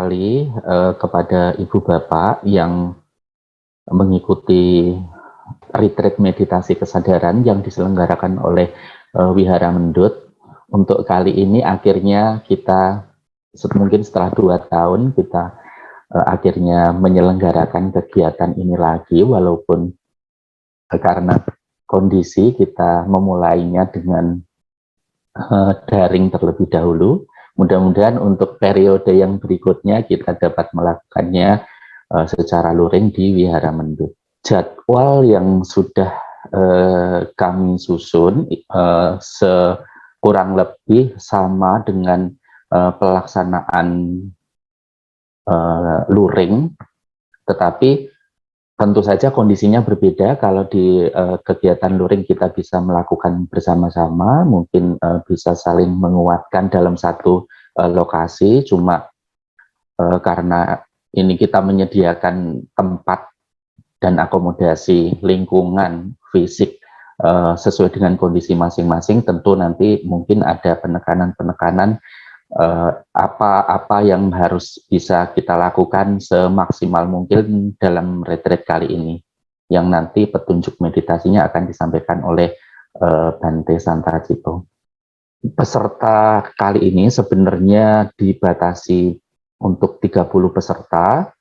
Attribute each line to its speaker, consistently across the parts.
Speaker 1: sekali kepada Ibu Bapak yang mengikuti retreat meditasi kesadaran yang diselenggarakan oleh Wihara Mendut. Untuk kali ini akhirnya kita mungkin setelah 2 tahun kita akhirnya menyelenggarakan kegiatan ini lagi, walaupun karena kondisi kita memulainya dengan daring terlebih dahulu. Mudah-mudahan untuk periode yang berikutnya kita dapat melakukannya secara luring di Wihara Mendut. Jadwal yang sudah kami susun kurang lebih sama dengan pelaksanaan luring, tetapi tentu saja kondisinya berbeda. Kalau di kegiatan luring kita bisa melakukan bersama-sama, mungkin bisa saling menguatkan dalam satu lokasi, cuma karena ini kita menyediakan tempat dan akomodasi lingkungan fisik sesuai dengan kondisi masing-masing, tentu nanti mungkin ada penekanan-penekanan apa yang harus bisa kita lakukan semaksimal mungkin dalam retreat kali ini, yang nanti petunjuk meditasinya akan disampaikan oleh Bante Santracito. Peserta kali ini sebenarnya dibatasi untuk 30 peserta,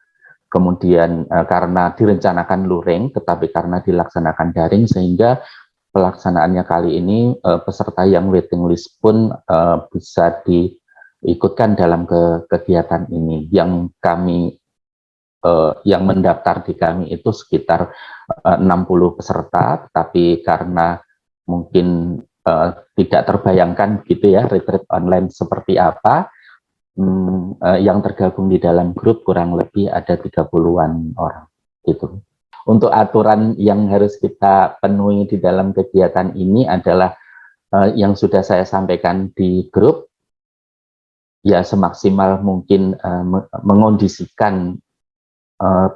Speaker 1: kemudian karena direncanakan luring tetapi karena dilaksanakan daring, sehingga pelaksanaannya kali ini peserta yang waiting list pun bisa diikutkan dalam kegiatan ini. Yang kami yang mendaftar di kami itu sekitar 60 peserta, tetapi karena mungkin tidak terbayangkan gitu ya retreat online seperti apa, yang tergabung di dalam grup kurang lebih ada 30-an orang gitu. Untuk aturan yang harus kita penuhi di dalam kegiatan ini adalah yang sudah saya sampaikan di grup, ya semaksimal mungkin mengondisikan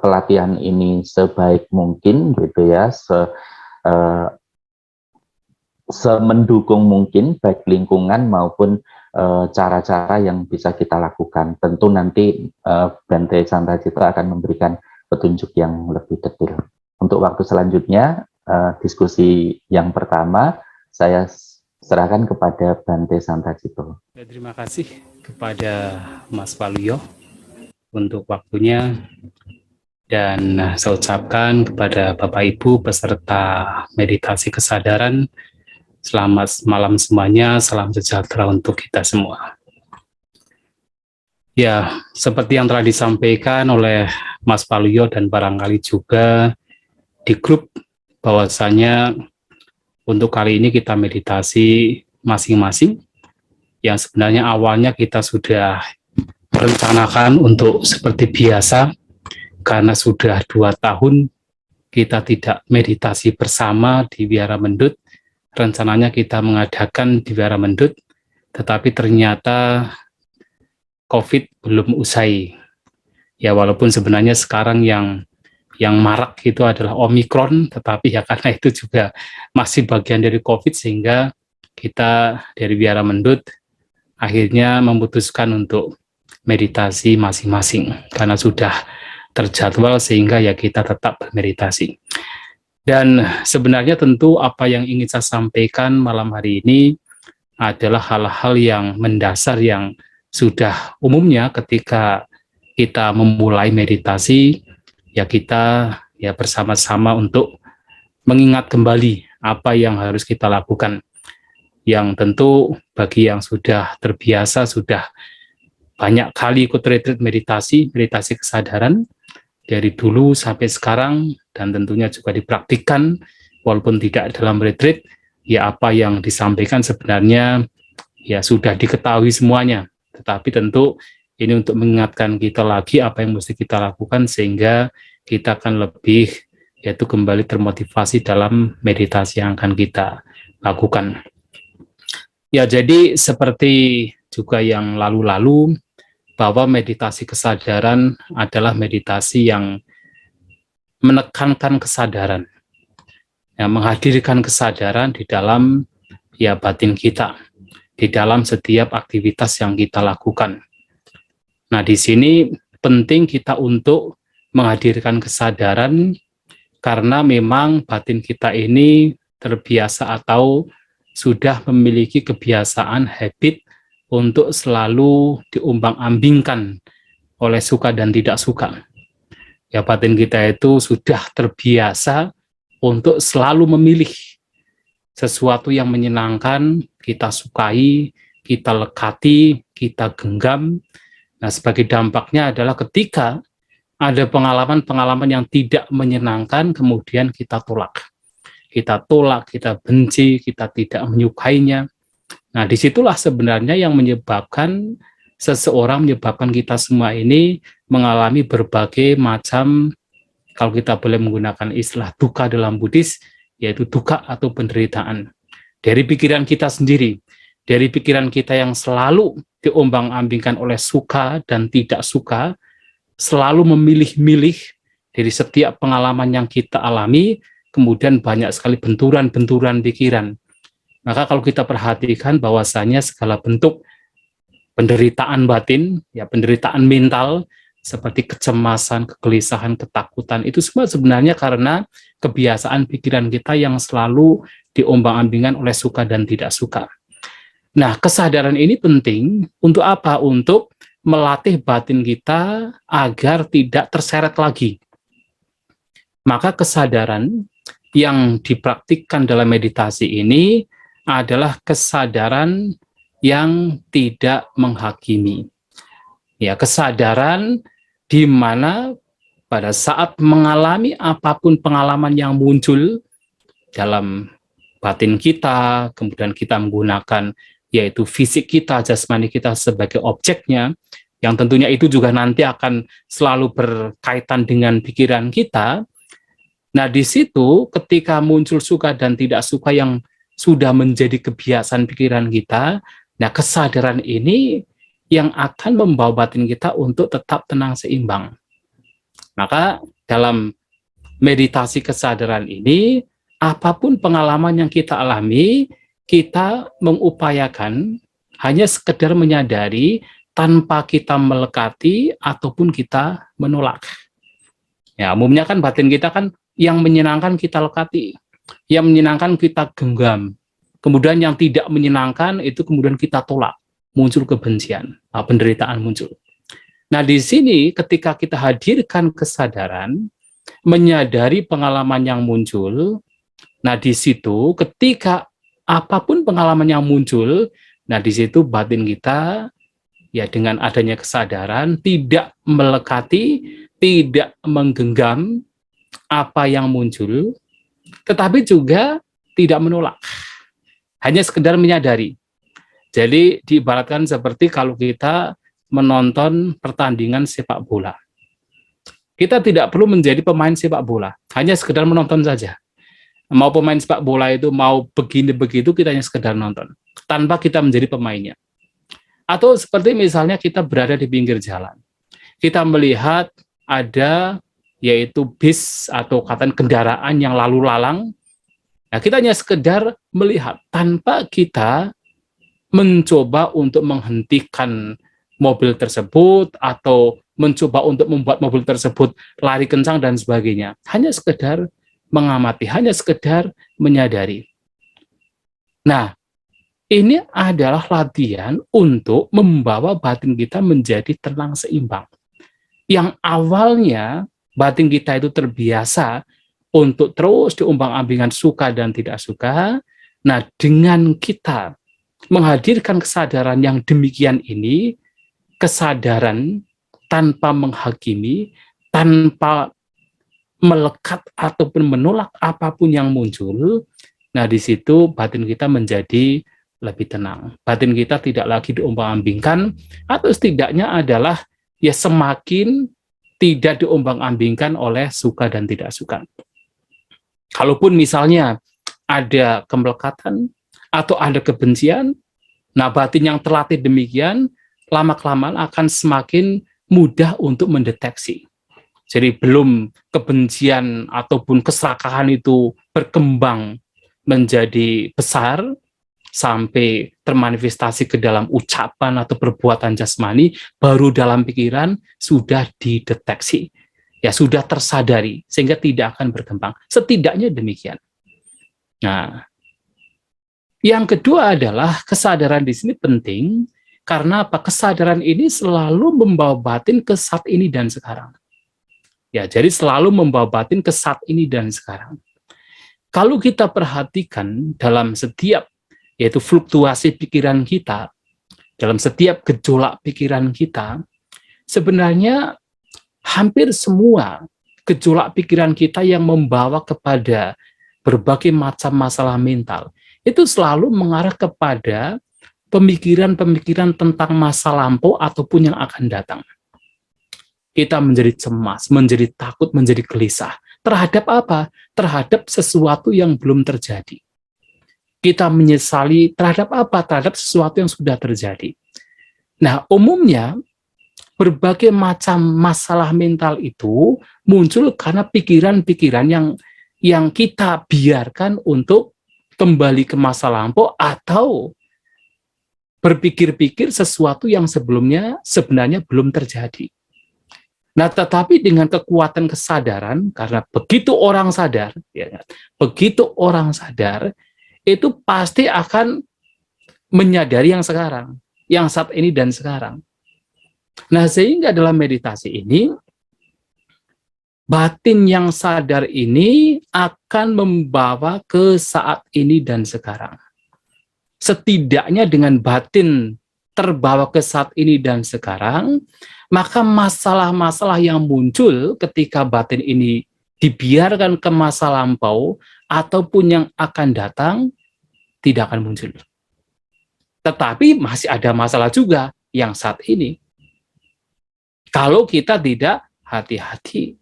Speaker 1: pelatihan ini sebaik mungkin gitu ya, semendukung mungkin baik lingkungan maupun cara-cara yang bisa kita lakukan. Tentu nanti Bante Santracito akan memberikan petunjuk yang lebih detail. Untuk waktu selanjutnya, diskusi yang pertama saya serahkan kepada Bante Santracito.
Speaker 2: Terima kasih kepada Mas Waluyo untuk waktunya, dan saya ucapkan kepada Bapak Ibu peserta meditasi kesadaran, selamat malam semuanya, salam sejahtera untuk kita semua. Ya, seperti yang telah disampaikan oleh Mas Waluyo dan barangkali juga di grup, bahwasanya untuk kali ini kita meditasi masing-masing, yang sebenarnya awalnya kita sudah merencanakan untuk seperti biasa, karena sudah 2 tahun kita tidak meditasi bersama di Wihara Mendut. Rencananya kita mengadakan di Wihara Mendut, tetapi ternyata COVID belum usai. Ya, walaupun sebenarnya sekarang yang marak itu adalah Omikron, tetapi ya karena itu juga masih bagian dari COVID, sehingga kita dari Wihara Mendut akhirnya memutuskan untuk meditasi masing-masing karena sudah terjadwal, sehingga ya kita tetap bermeditasi. Dan sebenarnya tentu apa yang ingin saya sampaikan malam hari ini adalah hal-hal yang mendasar yang sudah umumnya ketika kita memulai meditasi, ya kita ya bersama-sama untuk mengingat kembali apa yang harus kita lakukan. Yang tentu bagi yang sudah terbiasa, sudah banyak kali ikut retreat meditasi kesadaran, dari dulu sampai sekarang, dan tentunya juga dipraktikkan walaupun tidak dalam retreat, ya apa yang disampaikan sebenarnya ya sudah diketahui semuanya, tetapi tentu ini untuk mengingatkan kita lagi apa yang mesti kita lakukan, sehingga kita akan lebih yaitu kembali termotivasi dalam meditasi yang akan kita lakukan. Ya, jadi seperti juga yang lalu-lalu, bahwa meditasi kesadaran adalah meditasi yang menekankan kesadaran, ya, menghadirkan kesadaran di dalam ya batin kita, di dalam setiap aktivitas yang kita lakukan. Nah, di sini penting kita untuk menghadirkan kesadaran karena memang batin kita ini terbiasa atau sudah memiliki kebiasaan habit untuk selalu diumbang-ambingkan oleh suka dan tidak suka. Ya, batin kita itu sudah terbiasa untuk selalu memilih sesuatu yang menyenangkan, kita sukai, kita lekati, kita genggam. Nah, sebagai dampaknya adalah ketika ada pengalaman-pengalaman yang tidak menyenangkan, kemudian kita tolak. Kita tolak, kita benci, kita tidak menyukainya. Nah, disitulah sebenarnya yang menyebabkan menyebabkan kita semua ini mengalami berbagai macam, kalau kita boleh menggunakan istilah duka dalam Buddhis, yaitu duka atau penderitaan. Dari pikiran kita sendiri, dari pikiran kita yang selalu diombang-ambingkan oleh suka dan tidak suka, selalu memilih-milih dari setiap pengalaman yang kita alami, kemudian banyak sekali benturan-benturan pikiran. Maka kalau kita perhatikan bahwasanya segala bentuk penderitaan batin, ya penderitaan mental, seperti kecemasan, kegelisahan, ketakutan, itu semua sebenarnya karena kebiasaan pikiran kita yang selalu diombang-ambingkan oleh suka dan tidak suka. Nah, kesadaran ini penting untuk apa? Untuk melatih batin kita agar tidak terseret lagi. Maka kesadaran yang dipraktikkan dalam meditasi ini adalah kesadaran yang tidak menghakimi. Ya, kesadaran di mana pada saat mengalami apapun pengalaman yang muncul dalam batin kita, kemudian kita menggunakan yaitu fisik kita, jasmani kita sebagai objeknya, yang tentunya itu juga nanti akan selalu berkaitan dengan pikiran kita. Nah, di situ ketika muncul suka dan tidak suka yang sudah menjadi kebiasaan pikiran kita, nah kesadaran ini yang akan membawa batin kita untuk tetap tenang seimbang. Maka dalam meditasi kesadaran ini, apapun pengalaman yang kita alami, kita mengupayakan hanya sekedar menyadari tanpa kita melekati ataupun kita menolak. Ya, umumnya kan batin kita kan yang menyenangkan kita lekati, yang menyenangkan kita genggam, kemudian yang tidak menyenangkan itu kemudian kita tolak, muncul kebencian, penderitaan muncul. Nah, di sini ketika kita hadirkan kesadaran, menyadari pengalaman yang muncul, nah di situ ketika apapun pengalaman yang muncul, nah di situ batin kita ya dengan adanya kesadaran tidak melekati, tidak menggenggam apa yang muncul, tetapi juga tidak menolak, hanya sekedar menyadari. Jadi diibaratkan seperti kalau kita menonton pertandingan sepak bola. Kita tidak perlu menjadi pemain sepak bola, hanya sekedar menonton saja. Mau pemain sepak bola itu mau begini begitu, kita hanya sekedar nonton, tanpa kita menjadi pemainnya. Atau seperti misalnya kita berada di pinggir jalan, kita melihat ada yaitu bis atau katakan kendaraan yang lalu lalang, nah kita hanya sekedar melihat tanpa kita mencoba untuk menghentikan mobil tersebut atau mencoba untuk membuat mobil tersebut lari kencang dan sebagainya. Hanya sekedar mengamati, hanya sekedar menyadari. Nah, ini adalah latihan untuk membawa batin kita menjadi tenang seimbang. Yang awalnya batin kita itu terbiasa untuk terus diombang-ambingkan suka dan tidak suka. Nah, dengan kita menghadirkan kesadaran yang demikian ini, kesadaran tanpa menghakimi, tanpa melekat ataupun menolak apapun yang muncul, nah di situ batin kita menjadi lebih tenang. Batin kita tidak lagi diombang-ambingkan, atau setidaknya adalah ya semakin tidak diombang-ambingkan oleh suka dan tidak suka. Kalaupun misalnya ada kemelekatan atau ada kebencian, nah batin yang terlatih demikian, lama-kelamaan akan semakin mudah untuk mendeteksi. Jadi belum kebencian ataupun keserakahan itu berkembang menjadi besar, sampai termanifestasi ke dalam ucapan atau perbuatan jasmani, baru dalam pikiran sudah dideteksi, ya sudah tersadari, sehingga tidak akan berkembang. Setidaknya demikian. Nah, yang kedua adalah kesadaran di sini penting, karena apa? Kesadaran ini selalu membawa batin ke saat ini dan sekarang. Ya, jadi selalu membawa batin ke saat ini dan sekarang. Kalau kita perhatikan dalam setiap, yaitu fluktuasi pikiran kita, dalam setiap gejolak pikiran kita, sebenarnya hampir semua gejolak pikiran kita yang membawa kepada berbagai macam masalah mental, itu selalu mengarah kepada pemikiran-pemikiran tentang masa lampau ataupun yang akan datang. Kita menjadi cemas, menjadi takut, menjadi gelisah. Terhadap apa? Terhadap sesuatu yang belum terjadi. Kita menyesali terhadap apa? Terhadap sesuatu yang sudah terjadi. Nah, umumnya berbagai macam masalah mental itu muncul karena pikiran-pikiran yang kita biarkan untuk kembali ke masa lampau atau berpikir-pikir sesuatu yang sebelumnya sebenarnya belum terjadi. Nah, tetapi dengan kekuatan kesadaran, karena begitu orang sadar, ya, begitu orang sadar, itu pasti akan menyadari yang sekarang, yang saat ini dan sekarang. Nah, sehingga dalam meditasi ini, batin yang sadar ini akan membawa ke saat ini dan sekarang. Setidaknya dengan batin terbawa ke saat ini dan sekarang, maka masalah-masalah yang muncul ketika batin ini dibiarkan ke masa lampau ataupun yang akan datang tidak akan muncul. Tetapi masih ada masalah juga yang saat ini. Kalau kita tidak hati-hati,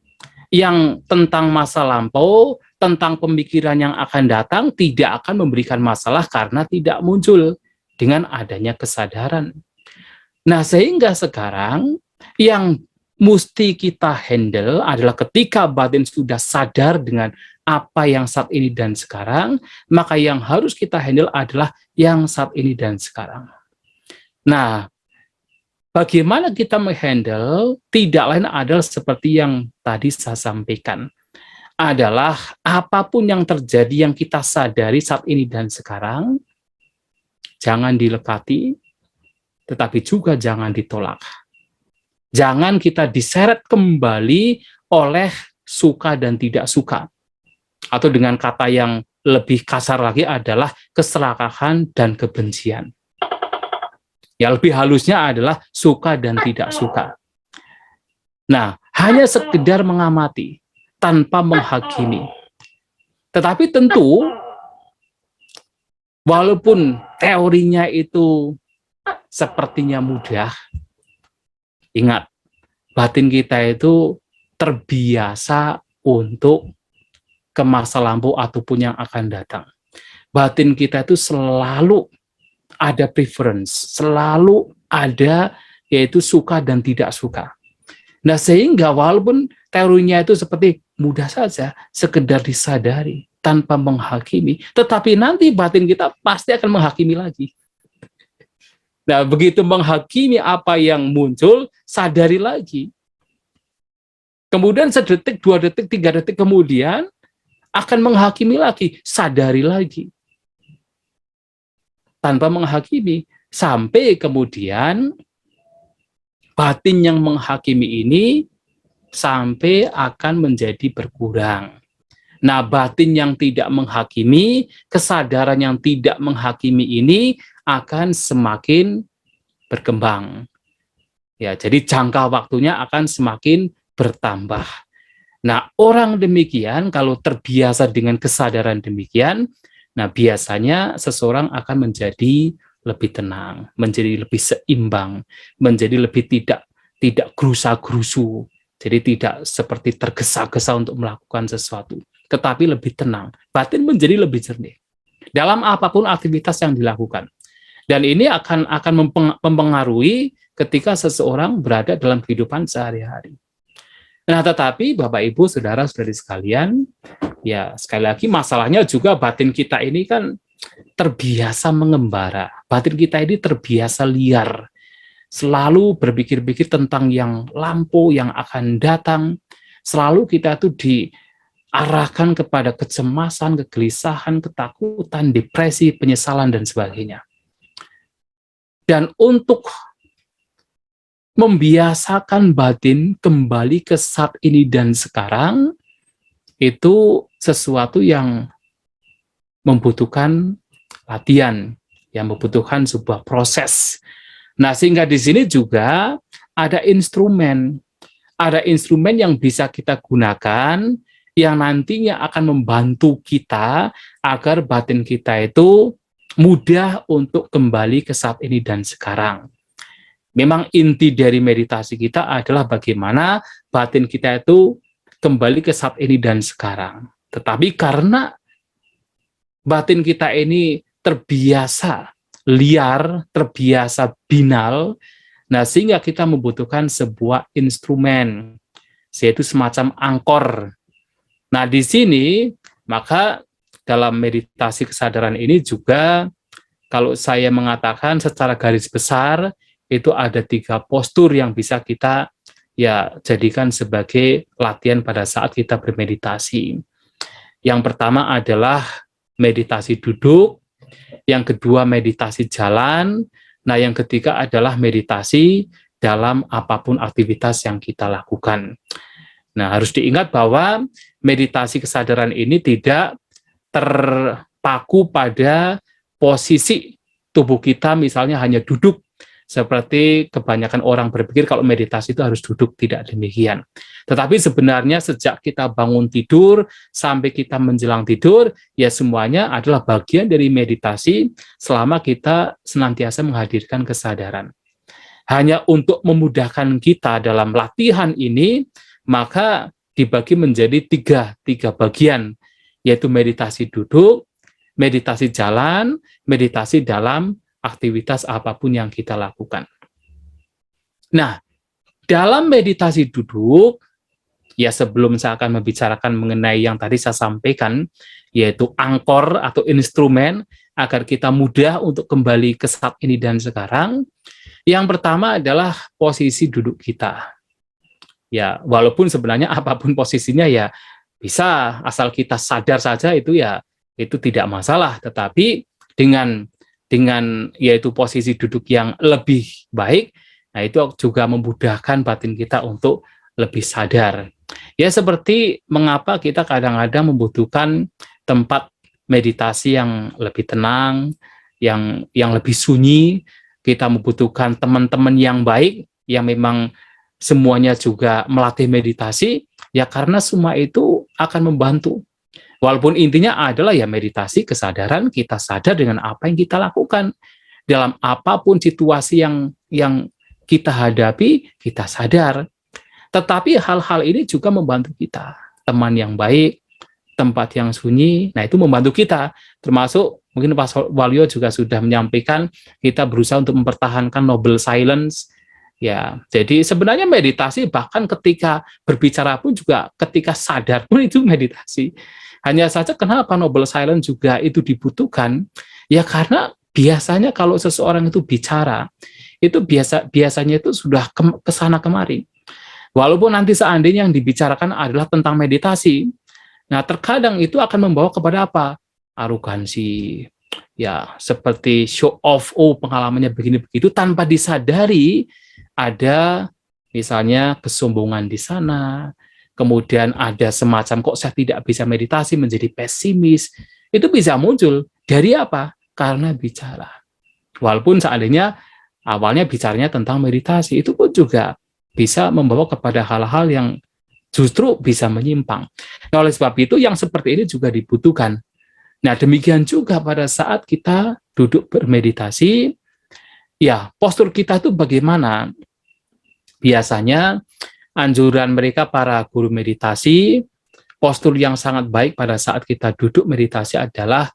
Speaker 2: yang tentang masa lampau, tentang pemikiran yang akan datang tidak akan memberikan masalah karena tidak muncul dengan adanya kesadaran. Nah, sehingga sekarang yang mesti kita handle adalah ketika batin sudah sadar dengan apa yang saat ini dan sekarang, maka yang harus kita handle adalah yang saat ini dan sekarang. Nah, bagaimana kita menghandle tidak lain adalah seperti yang tadi saya sampaikan, adalah apapun yang terjadi yang kita sadari saat ini dan sekarang, jangan dilekati, tetapi juga jangan ditolak. Jangan kita diseret kembali oleh suka dan tidak suka. Atau dengan kata yang lebih kasar lagi adalah keserakahan dan kebencian. Ya, lebih halusnya adalah suka dan tidak suka. Nah, hanya sekedar mengamati tanpa menghakimi. Tetapi tentu, walaupun teorinya itu sepertinya mudah, ingat, batin kita itu terbiasa untuk ke masa lampau ataupun yang akan datang. Batin kita itu selalu ada preference, selalu ada yaitu suka dan tidak suka. Nah, sehingga walaupun teorinya itu seperti mudah saja, sekedar disadari tanpa menghakimi, tetapi nanti batin kita pasti akan menghakimi lagi. Nah, begitu menghakimi apa yang muncul, sadari lagi. Kemudian sedetik, 2 detik, 3 detik kemudian akan menghakimi lagi, sadari lagi. Tanpa menghakimi, sampai kemudian batin yang menghakimi ini sampai akan menjadi berkurang. Nah, batin yang tidak menghakimi, kesadaran yang tidak menghakimi ini akan semakin berkembang. Ya, jadi jangka waktunya akan semakin bertambah. Nah, orang demikian kalau terbiasa dengan kesadaran demikian, nah biasanya seseorang akan menjadi lebih tenang, menjadi lebih seimbang, menjadi lebih tidak gerusa-gerusu, jadi tidak seperti tergesa-gesa untuk melakukan sesuatu, tetapi lebih tenang, batin menjadi lebih jernih dalam apapun aktivitas yang dilakukan. Dan ini akan mempengaruhi ketika seseorang berada dalam kehidupan sehari-hari. Nah, tetapi Bapak Ibu, Saudara-saudari sekalian, ya sekali lagi masalahnya juga batin kita ini kan terbiasa mengembara. Batin kita ini terbiasa liar, selalu berpikir-pikir tentang yang lampau, yang akan datang. Selalu kita tuh diarahkan kepada kecemasan, kegelisahan, ketakutan, depresi, penyesalan, dan sebagainya. Dan untuk membiasakan batin kembali ke saat ini dan sekarang, itu sesuatu yang membutuhkan latihan, yang membutuhkan sebuah proses. Nah, sehingga di sini juga ada instrumen yang bisa kita gunakan, yang nantinya akan membantu kita agar batin kita itu mudah untuk kembali ke saat ini dan sekarang. Memang inti dari meditasi kita adalah bagaimana batin kita itu kembali ke saat ini dan sekarang. Tetapi karena batin kita ini terbiasa liar, terbiasa binal, nah sehingga kita membutuhkan sebuah instrumen, yaitu semacam angkor. Nah di sini, maka dalam meditasi kesadaran ini juga, kalau saya mengatakan secara garis besar, itu ada 3 postur yang bisa kita jadikan sebagai latihan pada saat kita bermeditasi. Yang pertama adalah meditasi duduk, yang kedua meditasi jalan, nah yang ketiga adalah meditasi dalam apapun aktivitas yang kita lakukan. Nah, harus diingat bahwa meditasi kesadaran ini tidak terpaku pada posisi tubuh kita, misalnya hanya duduk, seperti kebanyakan orang berpikir kalau meditasi itu harus duduk. Tidak demikian. Tetapi sebenarnya sejak kita bangun tidur sampai kita menjelang tidur, ya semuanya adalah bagian dari meditasi selama kita senantiasa menghadirkan kesadaran. Hanya untuk memudahkan kita dalam latihan ini, maka dibagi menjadi tiga bagian, yaitu meditasi duduk, meditasi jalan, meditasi dalam aktivitas apapun yang kita lakukan. Nah, dalam meditasi duduk, ya sebelum saya akan membicarakan mengenai yang tadi saya sampaikan, yaitu angkor atau instrumen, agar kita mudah untuk kembali ke saat ini dan sekarang, yang pertama adalah posisi duduk kita. Ya, walaupun sebenarnya apapun posisinya ya bisa, asal kita sadar saja itu tidak masalah, tetapi dengan yaitu posisi duduk yang lebih baik, nah itu juga memudahkan batin kita untuk lebih sadar. Ya seperti mengapa kita kadang-kadang membutuhkan tempat meditasi yang lebih tenang, yang lebih sunyi, kita membutuhkan teman-teman yang baik, yang memang semuanya juga melatih meditasi, ya karena semua itu akan membantu. Walaupun intinya adalah ya meditasi kesadaran, kita sadar dengan apa yang kita lakukan. Dalam apapun situasi yang kita hadapi, kita sadar. Tetapi hal-hal ini juga membantu kita. Teman yang baik, tempat yang sunyi, nah itu membantu kita. Termasuk mungkin Pak Waluyo juga sudah menyampaikan, kita berusaha untuk mempertahankan noble silence. Ya, jadi sebenarnya meditasi bahkan ketika berbicara pun juga ketika sadar pun itu meditasi. Hanya saja kenapa noble silence juga itu dibutuhkan? Ya karena biasanya kalau seseorang itu bicara, itu biasanya itu sudah kesana kemari. Walaupun nanti seandainya yang dibicarakan adalah tentang meditasi, nah terkadang itu akan membawa kepada apa? Arogansi, ya seperti show off, pengalamannya begini begitu, tanpa disadari ada misalnya kesombongan di sana. Kemudian ada semacam kok saya tidak bisa meditasi, menjadi pesimis. Itu bisa muncul dari apa? Karena bicara. Walaupun seandainya awalnya bicaranya tentang meditasi, itu pun juga bisa membawa kepada hal-hal yang justru bisa menyimpang. Nah, oleh sebab itu yang seperti ini juga dibutuhkan. Nah, demikian juga pada saat kita duduk bermeditasi, ya postur kita itu bagaimana? Biasanya anjuran mereka para guru meditasi, postur yang sangat baik pada saat kita duduk meditasi adalah,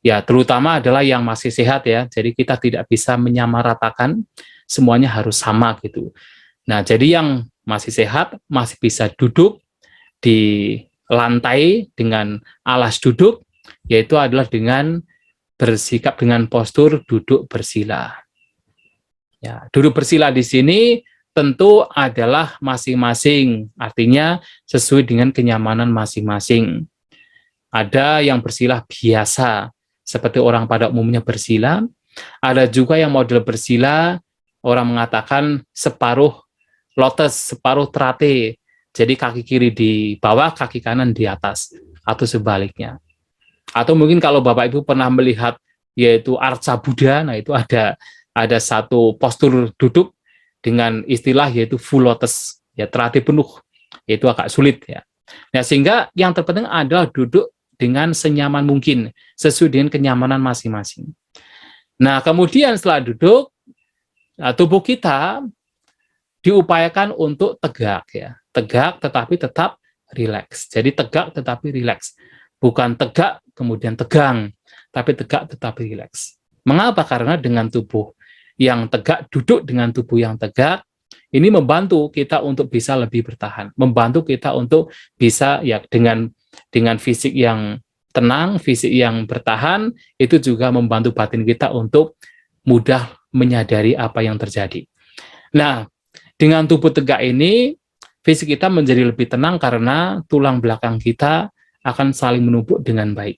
Speaker 2: ya terutama adalah yang masih sehat ya, jadi kita tidak bisa menyamaratakan, semuanya harus sama gitu. Nah, jadi yang masih sehat, masih bisa duduk di lantai dengan alas duduk, yaitu adalah dengan bersikap dengan postur duduk bersila. Ya, duduk bersila di sini tentu adalah masing-masing, artinya sesuai dengan kenyamanan masing-masing. Ada yang bersila biasa, seperti orang pada umumnya bersila. Ada juga yang model bersila, orang mengatakan separuh lotus, separuh terate. Jadi kaki kiri di bawah, kaki kanan di atas, atau sebaliknya. Atau mungkin kalau Bapak Ibu pernah melihat yaitu arca Buddha, nah itu ada satu postur duduk dengan istilah yaitu full lotus, ya terati penuh, yaitu agak sulit ya. Nah, sehingga yang terpenting adalah duduk dengan senyaman mungkin, sesuai dengan kenyamanan masing-masing. Nah, kemudian setelah duduk, tubuh kita diupayakan untuk tegak ya. Tegak tetapi tetap rileks. Jadi tegak tetapi rileks. Bukan tegak kemudian tegang, tapi tegak tetapi rileks. Mengapa? Karena dengan tubuh yang tegak, duduk dengan tubuh yang tegak, ini membantu kita untuk bisa lebih bertahan, membantu kita untuk bisa ya dengan fisik yang tenang, fisik yang bertahan, itu juga membantu batin kita untuk mudah menyadari apa yang terjadi. Nah, dengan tubuh tegak ini, fisik kita menjadi lebih tenang karena tulang belakang kita akan saling menumpuk dengan baik.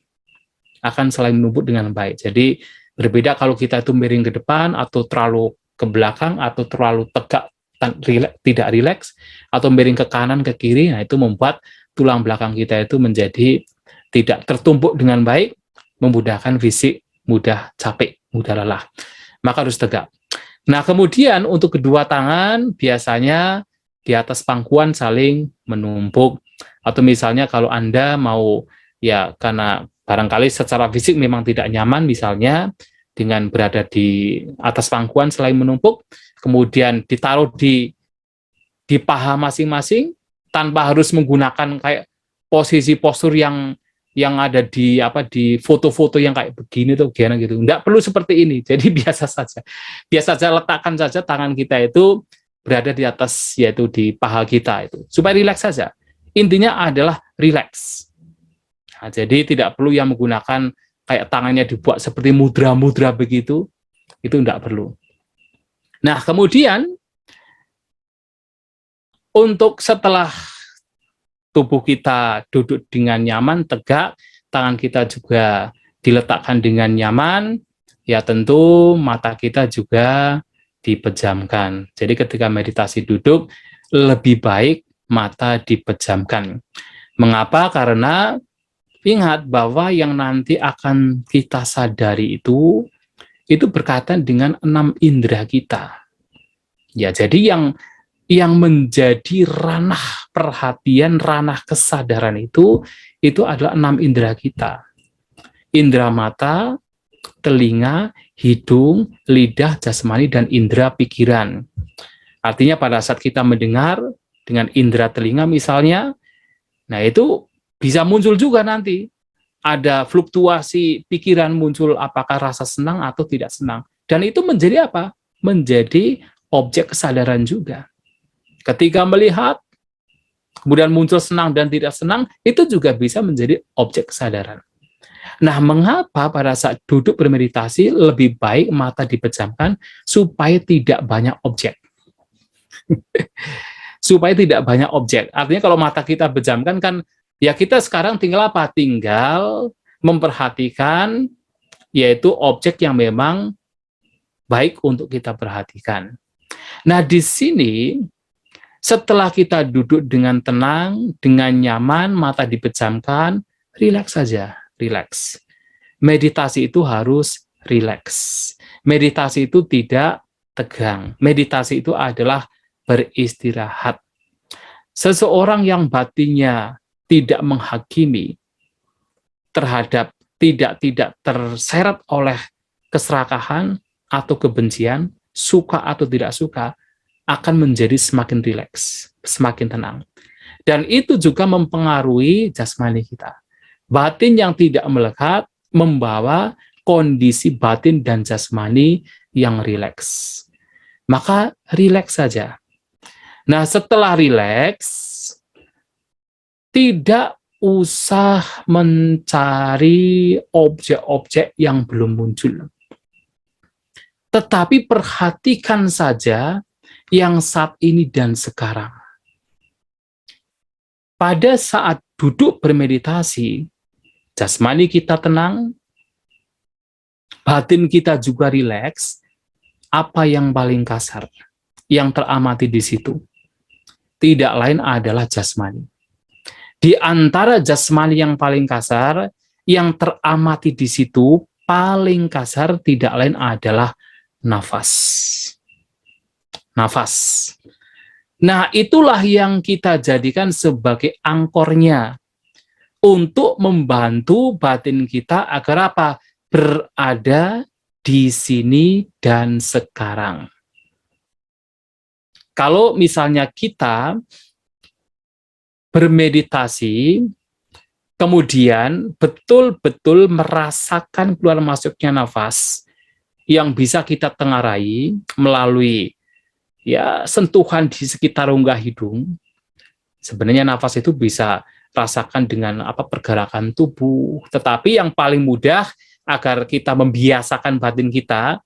Speaker 2: Akan saling menumpuk dengan baik. Jadi, berbeda kalau kita itu miring ke depan, atau terlalu ke belakang, atau terlalu tegak, tidak rileks, atau miring ke kanan, ke kiri, nah itu membuat tulang belakang kita itu menjadi tidak tertumpuk dengan baik, memudahkan fisik mudah capek, mudah lelah. Maka harus tegak. Nah, kemudian untuk kedua tangan biasanya di atas pangkuan saling menumpuk. Atau misalnya kalau Anda mau, ya karena barangkali secara fisik memang tidak nyaman, misalnya dengan berada di atas pangkuan selain menumpuk, kemudian ditaruh di paha masing-masing, tanpa harus menggunakan kayak posisi postur yang ada di foto-foto yang kayak begini tuh gimana gitu. Enggak perlu seperti ini. Jadi biasa saja. Biasa saja, letakkan saja tangan kita itu berada di atas, yaitu di paha kita itu. Supaya rileks saja. Intinya adalah rileks. Nah, jadi tidak perlu yang menggunakan kayak tangannya dibuat seperti mudra-mudra begitu. Itu enggak perlu. Nah, kemudian untuk setelah tubuh kita duduk dengan nyaman, tegak, tangan kita juga diletakkan dengan nyaman, ya tentu mata kita juga dipejamkan. Jadi ketika meditasi duduk, lebih baik mata dipejamkan. Mengapa? Karena ingat bahwa yang nanti akan kita sadari itu berkaitan dengan 6 indera kita. Ya, jadi yang menjadi ranah perhatian, ranah kesadaran itu adalah 6 indera kita. Indera mata, telinga, hidung, lidah, jasmani, dan indera pikiran. Artinya pada saat kita mendengar dengan indera telinga misalnya, nah itu bisa muncul juga nanti. Ada fluktuasi pikiran muncul, apakah rasa senang atau tidak senang. Dan itu menjadi apa? Menjadi objek kesadaran juga. Ketika melihat, kemudian muncul senang dan tidak senang, itu juga bisa menjadi objek kesadaran. Nah, mengapa pada saat duduk bermeditasi lebih baik mata dipejamkan supaya tidak banyak objek? Supaya tidak banyak objek. Artinya kalau mata kita pejamkan kan, ya kita sekarang tinggal apa? Tinggal memperhatikan, yaitu objek yang memang baik untuk kita perhatikan. Nah, di sini setelah kita duduk dengan tenang, dengan nyaman, mata dipejamkan, rileks saja, rileks. Meditasi itu harus rileks. Meditasi itu tidak tegang. Meditasi itu adalah beristirahat. Seseorang yang batinnya tidak menghakimi terhadap tidak terseret oleh keserakahan atau kebencian, suka atau tidak suka, akan menjadi semakin rileks, semakin tenang. Dan itu juga mempengaruhi jasmani kita. Batin yang tidak melekat membawa kondisi batin dan jasmani yang rileks. Maka rileks saja. Nah, setelah rileks, tidak usah mencari objek-objek yang belum muncul. Tetapi perhatikan saja yang saat ini dan sekarang. Pada saat duduk bermeditasi, jasmani kita tenang, batin kita juga rileks. Apa yang paling kasar yang teramati di situ? Tidak lain adalah jasmani. Di antara jasmani yang paling kasar, yang teramati di situ paling kasar tidak lain adalah nafas. Nafas. Nah, itulah yang kita jadikan sebagai angkornya untuk membantu batin kita agar apa? Berada di sini dan sekarang. Kalau misalnya kita bermeditasi, kemudian betul-betul merasakan keluar masuknya nafas yang bisa kita tengarai melalui ya sentuhan di sekitar rongga hidung. Sebenarnya nafas itu bisa rasakan dengan pergerakan tubuh, tetapi yang paling mudah agar kita membiasakan batin kita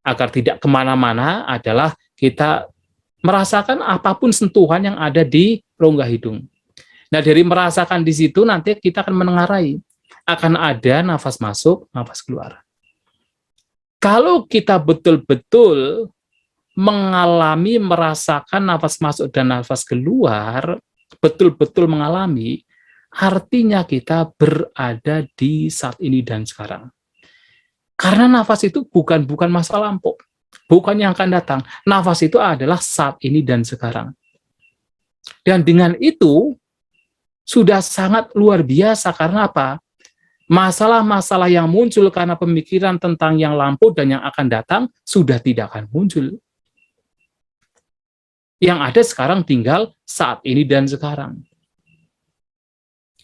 Speaker 2: agar tidak kemana-mana adalah kita merasakan apapun sentuhan yang ada di rongga hidung. Nah, dari merasakan di situ nanti kita akan menengarai, akan ada nafas masuk, nafas keluar. Kalau kita betul-betul mengalami, merasakan nafas masuk dan nafas keluar, betul-betul mengalami, artinya kita berada di saat ini dan sekarang. Karena nafas itu bukan masa lampau, bukan yang akan datang. Nafas itu adalah saat ini dan sekarang. Dan dengan itu, sudah sangat luar biasa. Karena apa? Masalah-masalah yang muncul karena pemikiran tentang yang lampau dan yang akan datang, sudah tidak akan muncul. Yang ada sekarang tinggal saat ini dan sekarang.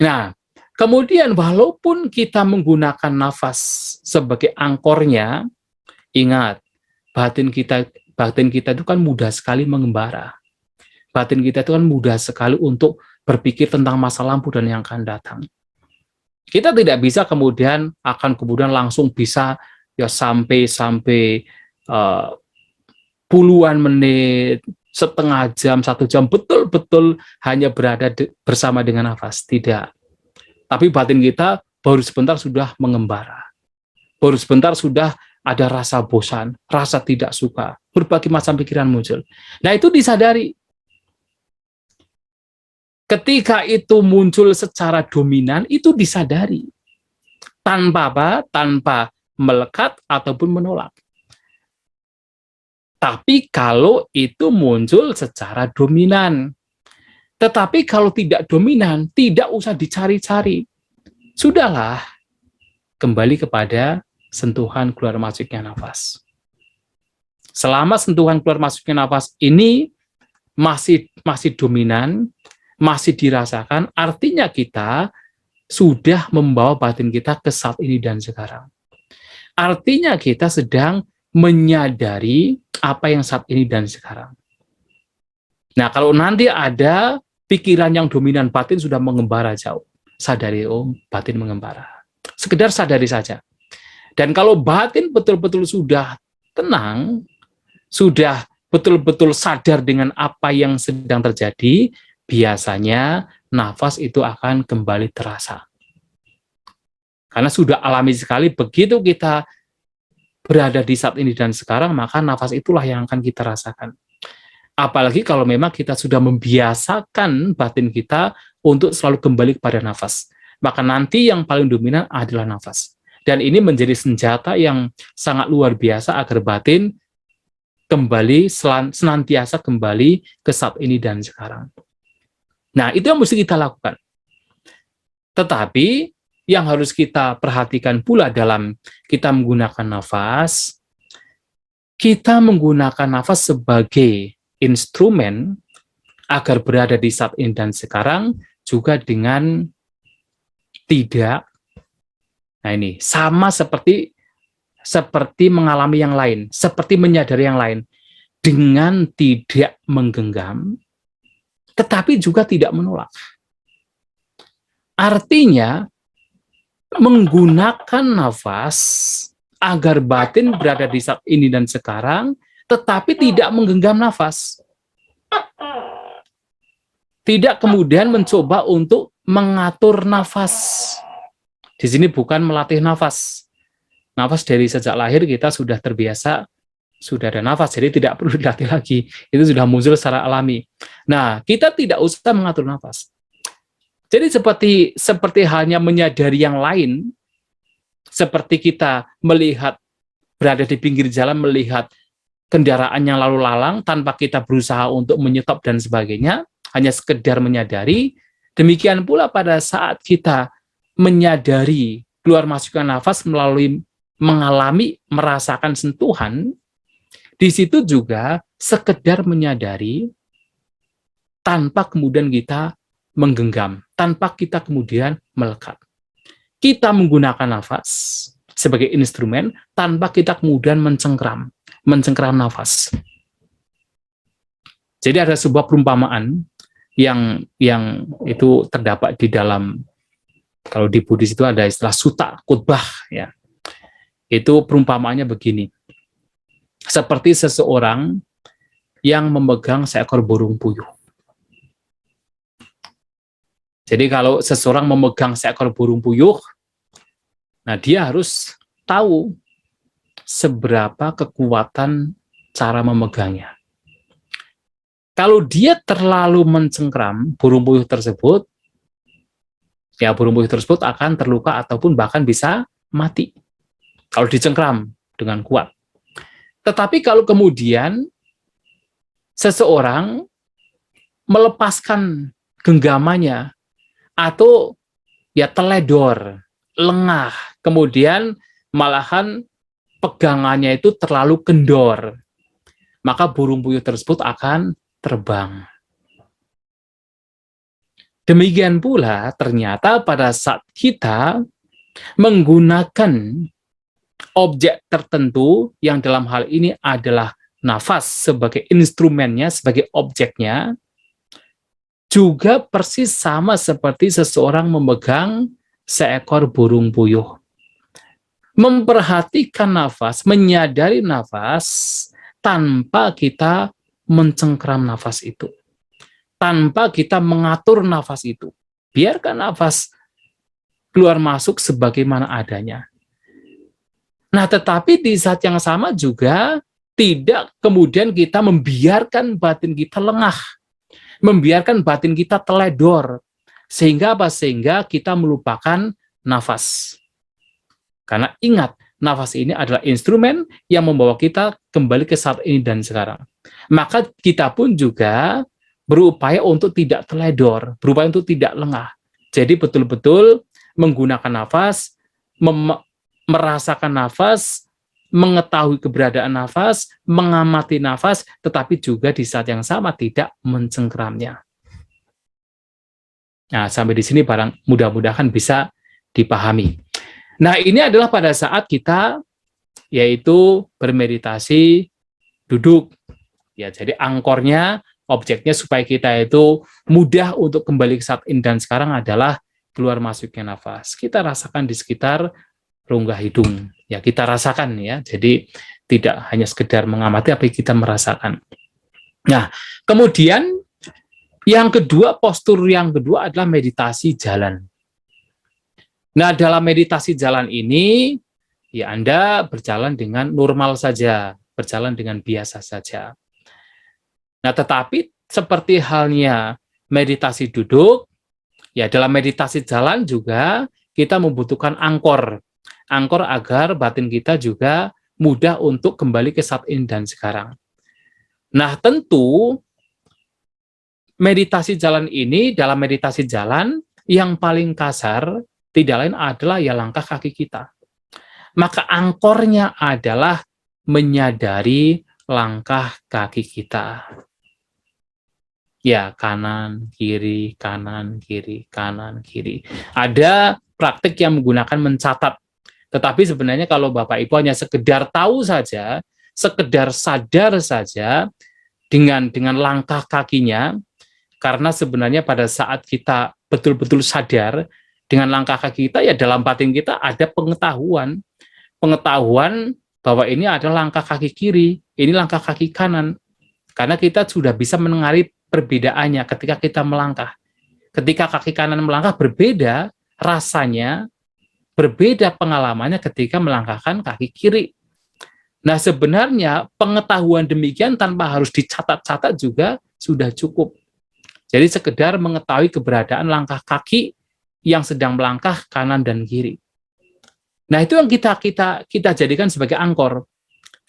Speaker 2: Nah, kemudian walaupun kita menggunakan nafas sebagai angkornya, ingat, batin kita itu kan mudah sekali mengembara. Batin kita itu kan mudah sekali untuk berpikir tentang masa lampau dan yang akan datang. Kita tidak bisa kemudian langsung bisa ya sampai puluhan menit, setengah jam, 1 jam, betul-betul hanya berada bersama dengan nafas. Tidak. Tapi batin kita baru sebentar sudah mengembara. Baru sebentar sudah ada rasa bosan, rasa tidak suka, berbagai macam pikiran muncul. Nah, itu disadari. Ketika itu muncul secara dominan, itu disadari. Tanpa apa? Tanpa melekat ataupun menolak. Tapi kalau itu muncul secara dominan. Tetapi kalau tidak dominan, tidak usah dicari-cari. Sudahlah, kembali kepada sentuhan keluar masuknya nafas. Selama sentuhan keluar masuknya nafas ini masih dominan, masih dirasakan, artinya kita sudah membawa batin kita ke saat ini dan sekarang. Artinya kita sedang menyadari apa yang saat ini dan sekarang. Nah, kalau nanti ada pikiran yang dominan, batin sudah mengembara jauh. Sadari, batin mengembara. Sekedar sadari saja. Dan kalau batin betul-betul sudah tenang, sudah betul-betul sadar dengan apa yang sedang terjadi, biasanya nafas itu akan kembali terasa. Karena sudah alami sekali, begitu kita berada di saat ini dan sekarang, maka nafas itulah yang akan kita rasakan. Apalagi kalau memang kita sudah membiasakan batin kita untuk selalu kembali kepada nafas. Maka nanti yang paling dominan adalah nafas. Dan ini menjadi senjata yang sangat luar biasa agar batin kembali, senantiasa kembali ke saat ini dan sekarang. Nah, itu yang mesti kita lakukan. Tetapi yang harus kita perhatikan pula dalam kita menggunakan nafas, kita menggunakan nafas sebagai instrumen agar berada di saat ini dan sekarang juga dengan tidak, nah ini sama seperti mengalami yang lain, seperti menyadari yang lain, dengan tidak menggenggam, tetapi juga tidak menolak. Artinya, menggunakan nafas agar batin berada di saat ini dan sekarang, tetapi tidak menggenggam nafas. Tidak kemudian mencoba untuk mengatur nafas. Di sini bukan melatih nafas. Nafas dari sejak lahir kita sudah terbiasa, sudah ada nafas, jadi tidak perlu dilatih lagi. Itu sudah muncul secara alami. Nah, kita tidak usah mengatur nafas. Jadi seperti halnya menyadari yang lain, seperti kita melihat, berada di pinggir jalan, melihat kendaraan yang lalu lalang, tanpa kita berusaha untuk menyetop dan sebagainya, hanya sekedar menyadari. Demikian pula pada saat kita menyadari keluar masukkan nafas melalui mengalami, merasakan sentuhan, di situ juga sekedar menyadari tanpa kemudian kita menggenggam, tanpa kita kemudian melekat. Kita menggunakan nafas sebagai instrumen tanpa kita kemudian mencengkram nafas. Jadi ada sebuah perumpamaan yang itu terdapat di dalam, kalau di Buddhis itu ada istilah sutta, khotbah ya. Itu perumpamaannya begini. Seperti seseorang yang memegang seekor burung puyuh. Jadi kalau seseorang memegang seekor burung puyuh, nah dia harus tahu seberapa kekuatan cara memegangnya. Kalau dia terlalu mencengkram burung puyuh tersebut, ya burung puyuh tersebut akan terluka ataupun bahkan bisa mati kalau dicengkram dengan kuat. Tetapi kalau kemudian seseorang melepaskan genggamannya atau ya teledor, lengah, kemudian malahan pegangannya itu terlalu kendor, maka burung puyuh tersebut akan terbang. Demikian pula ternyata pada saat kita menggunakan objek tertentu yang dalam hal ini adalah nafas sebagai instrumennya, sebagai objeknya, juga persis sama seperti seseorang memegang seekor burung puyuh. Memperhatikan nafas, menyadari nafas tanpa kita mencengkram nafas itu. Tanpa kita mengatur nafas itu. Biarkan nafas keluar masuk sebagaimana adanya. Nah, tetapi di saat yang sama juga tidak kemudian kita membiarkan batin kita lengah, membiarkan batin kita teledor, sehingga apa? Sehingga kita melupakan nafas. Karena ingat, nafas ini adalah instrumen yang membawa kita kembali ke saat ini dan sekarang. Maka kita pun juga berupaya untuk tidak teledor, berupaya untuk tidak lengah. Jadi betul-betul menggunakan nafas, merasakan nafas, mengetahui keberadaan nafas, mengamati nafas, tetapi juga di saat yang sama tidak mencengkramnya. Nah, sampai di sini barang mudah-mudahan bisa dipahami. Nah, ini adalah pada saat kita yaitu bermeditasi duduk. Ya, jadi angkornya, objeknya supaya kita itu mudah untuk kembali ke saat ini dan sekarang adalah keluar masuknya nafas. Kita rasakan di sekitar rongga hidung. Ya, kita rasakan ya. Jadi tidak hanya sekedar mengamati, tapi kita merasakan. Nah, kemudian yang kedua, postur yang kedua adalah meditasi jalan. Nah, dalam meditasi jalan ini, ya Anda berjalan dengan normal saja, berjalan dengan biasa saja. Nah, tetapi seperti halnya meditasi duduk, ya dalam meditasi jalan juga kita membutuhkan angkor. Angkor agar batin kita juga mudah untuk kembali ke saat ini dan sekarang. Nah, tentu meditasi jalan ini, dalam meditasi jalan yang paling kasar tidak lain adalah ya langkah kaki kita. Maka angkornya adalah menyadari langkah kaki kita. Ya, kanan, kiri, kanan, kiri, kanan, kiri. Ada praktik yang menggunakan mencatat. Tetapi sebenarnya kalau Bapak Ibu hanya sekedar tahu saja, sekedar sadar saja dengan langkah kakinya, karena sebenarnya pada saat kita betul-betul sadar, Dengan langkah kaki kita, ya dalam batin kita ada pengetahuan bahwa ini adalah langkah kaki kiri, ini langkah kaki kanan. Karena kita sudah bisa mendengar perbedaannya ketika kita melangkah. Ketika kaki kanan melangkah berbeda rasanya, berbeda pengalamannya ketika melangkahkan kaki kiri. Nah, sebenarnya pengetahuan demikian tanpa harus dicatat-catat juga sudah cukup. Jadi sekedar mengetahui keberadaan langkah kaki yang sedang melangkah kanan dan kiri. Nah, itu yang kita jadikan sebagai angkor.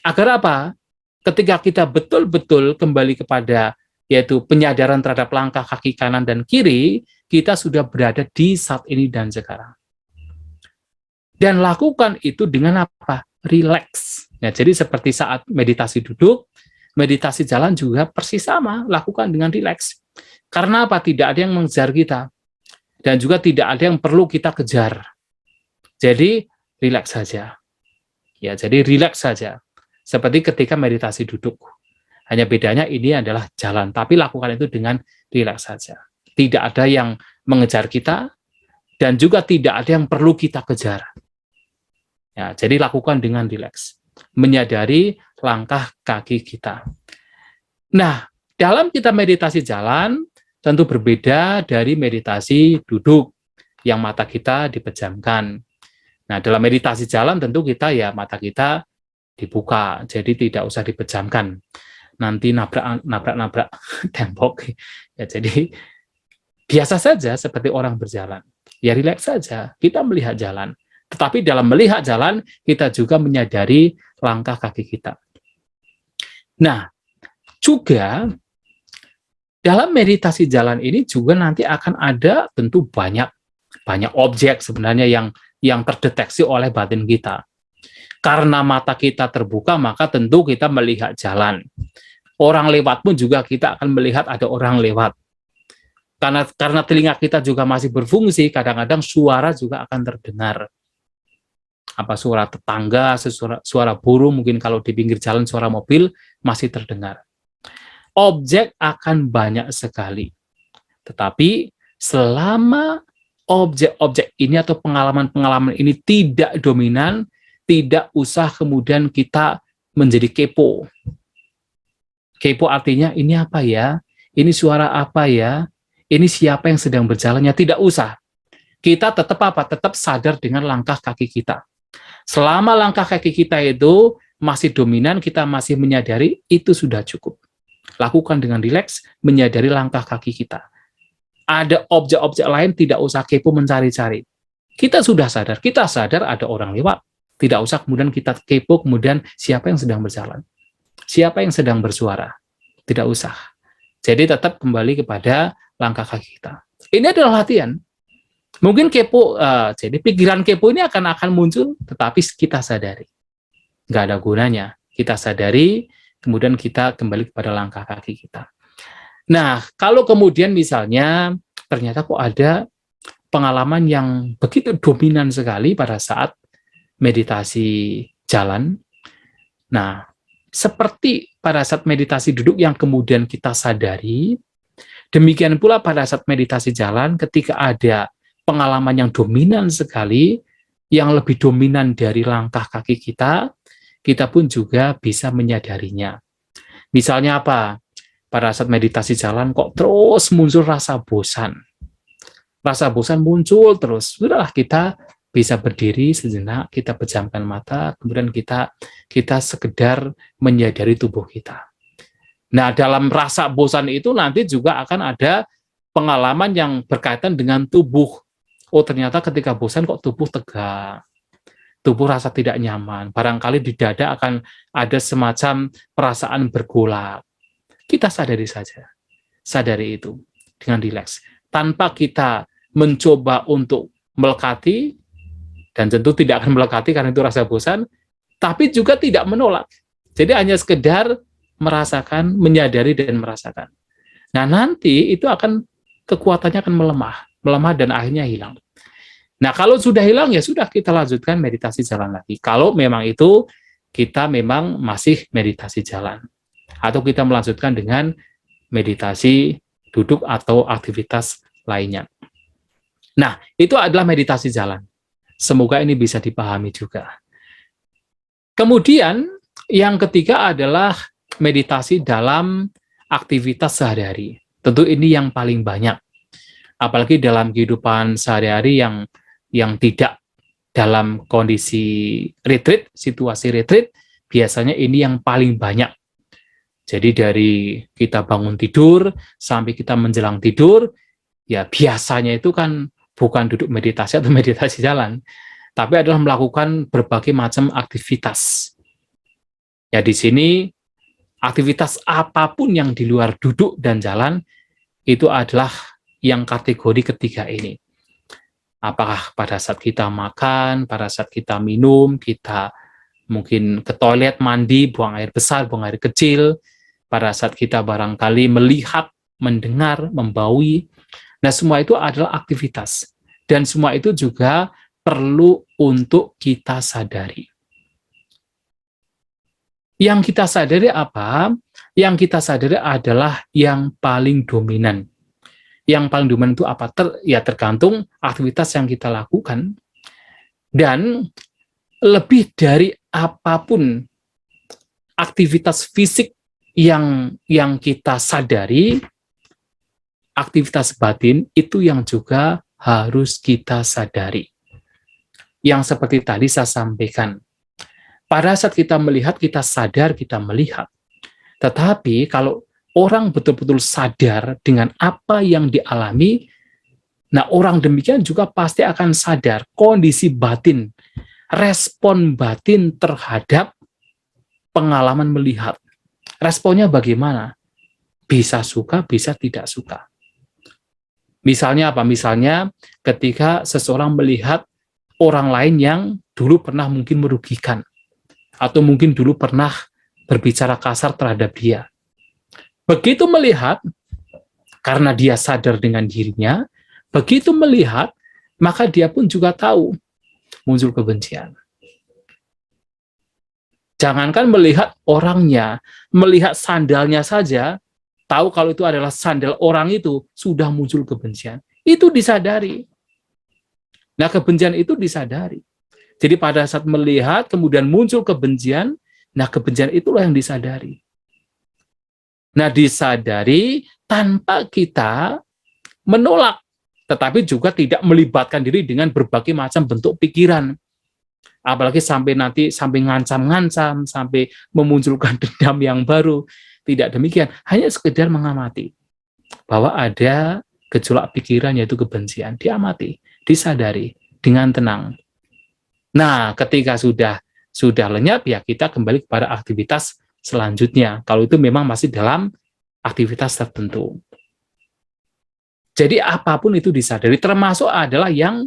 Speaker 2: Agar apa? Ketika kita betul-betul kembali kepada yaitu penyadaran terhadap langkah kaki kanan dan kiri, kita sudah berada di saat ini dan sekarang. Dan lakukan itu dengan apa? Relax. Nah, jadi seperti saat meditasi duduk, meditasi jalan juga persis sama, lakukan dengan relax. Karena apa? Tidak ada yang mengejar kita. Dan juga tidak ada yang perlu kita kejar. Jadi, relax saja. Ya, jadi relax saja. Seperti ketika meditasi duduk. Hanya bedanya ini adalah jalan, tapi lakukan itu dengan relax saja. Tidak ada yang mengejar kita, dan juga tidak ada yang perlu kita kejar. Ya, jadi lakukan dengan relax. Menyadari langkah kaki kita. Nah, dalam kita meditasi jalan, tentu berbeda dari meditasi duduk, yang mata kita dipejamkan. Nah, dalam meditasi jalan tentu kita ya mata kita dibuka, jadi tidak usah dipejamkan. Nanti nabrak tembok. Ya, jadi biasa saja seperti orang berjalan. Ya rileks saja, kita melihat jalan. Tetapi dalam melihat jalan, kita juga menyadari langkah kaki kita. Nah, juga dalam meditasi jalan ini juga nanti akan ada tentu banyak objek sebenarnya yang terdeteksi oleh batin kita. Karena mata kita terbuka, maka tentu kita melihat jalan. Orang lewat pun juga kita akan melihat ada orang lewat. Karena telinga kita juga masih berfungsi, kadang-kadang suara juga akan terdengar. Apa suara tetangga, suara burung, mungkin kalau di pinggir jalan suara mobil masih terdengar. Objek akan banyak sekali. Tetapi selama objek-objek ini atau pengalaman-pengalaman ini tidak dominan, tidak usah kemudian kita menjadi kepo. Kepo artinya ini apa ya? Ini suara apa ya? Ini siapa yang sedang berjalannya? Tidak usah. Kita tetap apa? Tetap sadar dengan langkah kaki kita. Selama langkah kaki kita itu masih dominan, kita masih menyadari, itu sudah cukup. Lakukan dengan rileks, menyadari langkah kaki kita. Ada objek-objek lain, tidak usah kepo mencari-cari. Kita sudah sadar, ada orang lewat. Tidak usah kemudian kita kepo, kemudian siapa yang sedang berjalan. Siapa yang sedang bersuara. Tidak usah. Jadi tetap kembali kepada langkah kaki kita. Ini adalah latihan. Mungkin kepo, jadi pikiran kepo ini akan muncul, tetapi kita sadari. Nggak ada gunanya. Kita sadari, kemudian kita kembali kepada langkah kaki kita. Nah, kalau kemudian misalnya ternyata kok ada pengalaman yang begitu dominan sekali pada saat meditasi jalan. Nah, seperti pada saat meditasi duduk yang kemudian kita sadari, demikian pula pada saat meditasi jalan ketika ada pengalaman yang dominan sekali, yang lebih dominan dari langkah kaki kita pun juga bisa menyadarinya. Misalnya apa? Pada saat meditasi jalan kok terus muncul rasa bosan. Rasa bosan muncul terus. Sudahlah, kita bisa berdiri sejenak, kita pejamkan mata, kemudian kita sekedar menyadari tubuh kita. Nah, dalam rasa bosan itu nanti juga akan ada pengalaman yang berkaitan dengan tubuh. Oh, ternyata ketika bosan kok tubuh tegang. Tubuh rasa tidak nyaman, barangkali di dada akan ada semacam perasaan bergolak. Kita sadari saja, sadari itu dengan rileks, tanpa kita mencoba untuk melekati, dan tentu tidak akan melekati karena itu rasa bosan, tapi juga tidak menolak. Jadi hanya sekedar merasakan, menyadari dan merasakan. Nah, nanti itu kekuatannya akan melemah dan akhirnya hilang. Nah, kalau sudah hilang, ya sudah, kita lanjutkan meditasi jalan lagi. Kalau memang itu kita memang masih meditasi jalan. Atau kita melanjutkan dengan meditasi duduk atau aktivitas lainnya. Nah, itu adalah meditasi jalan. Semoga ini bisa dipahami juga. Kemudian, yang ketiga adalah meditasi dalam aktivitas sehari-hari. Tentu ini yang paling banyak. Apalagi dalam kehidupan sehari-hari yang tidak dalam kondisi retreat, situasi retreat, biasanya ini yang paling banyak. Jadi dari kita bangun tidur sampai kita menjelang tidur, ya biasanya itu kan bukan duduk meditasi atau meditasi jalan, tapi adalah melakukan berbagai macam aktivitas. Ya di sini aktivitas apapun yang di luar duduk dan jalan itu adalah yang kategori ketiga ini. Apakah pada saat kita makan, pada saat kita minum, kita mungkin ke toilet, mandi, buang air besar, buang air kecil, pada saat kita barangkali melihat, mendengar, membaui. Nah, semua itu adalah aktivitas. Dan semua itu juga perlu untuk kita sadari. Yang kita sadari apa? Yang kita sadari adalah yang paling dominan. Yang paling dominan itu apa? Tergantung aktivitas yang kita lakukan. Dan lebih dari apapun aktivitas fisik yang kita sadari, aktivitas batin itu yang juga harus kita sadari. Yang seperti tadi saya sampaikan, pada saat kita melihat, kita sadar, kita melihat. Tetapi kalau orang betul-betul sadar dengan apa yang dialami, nah orang demikian juga pasti akan sadar kondisi batin, respon batin terhadap pengalaman melihat. Responnya bagaimana? Bisa suka, bisa tidak suka. Misalnya apa? Misalnya ketika seseorang melihat orang lain yang dulu pernah mungkin merugikan, atau mungkin dulu pernah berbicara kasar terhadap dia. Begitu melihat, karena dia sadar dengan dirinya, begitu melihat, maka dia pun juga tahu muncul kebencian. Jangankan melihat orangnya, melihat sandalnya saja, tahu kalau itu adalah sandal orang itu, sudah muncul kebencian. Itu disadari. Nah, kebencian itu disadari. Jadi pada saat melihat, kemudian muncul kebencian, nah kebencian itulah yang disadari. Nah, disadari tanpa kita menolak, tetapi juga tidak melibatkan diri dengan berbagai macam bentuk pikiran. Apalagi sampai nanti, sampai ngancam-ngancam, sampai memunculkan dendam yang baru. Tidak demikian, hanya sekedar mengamati bahwa ada gejolak pikiran yaitu kebencian. Diamati, disadari dengan tenang. Nah, ketika sudah lenyap, ya kita kembali kepada aktivitas selanjutnya. Kalau itu memang masih dalam aktivitas tertentu. Jadi apapun itu disadari, termasuk adalah yang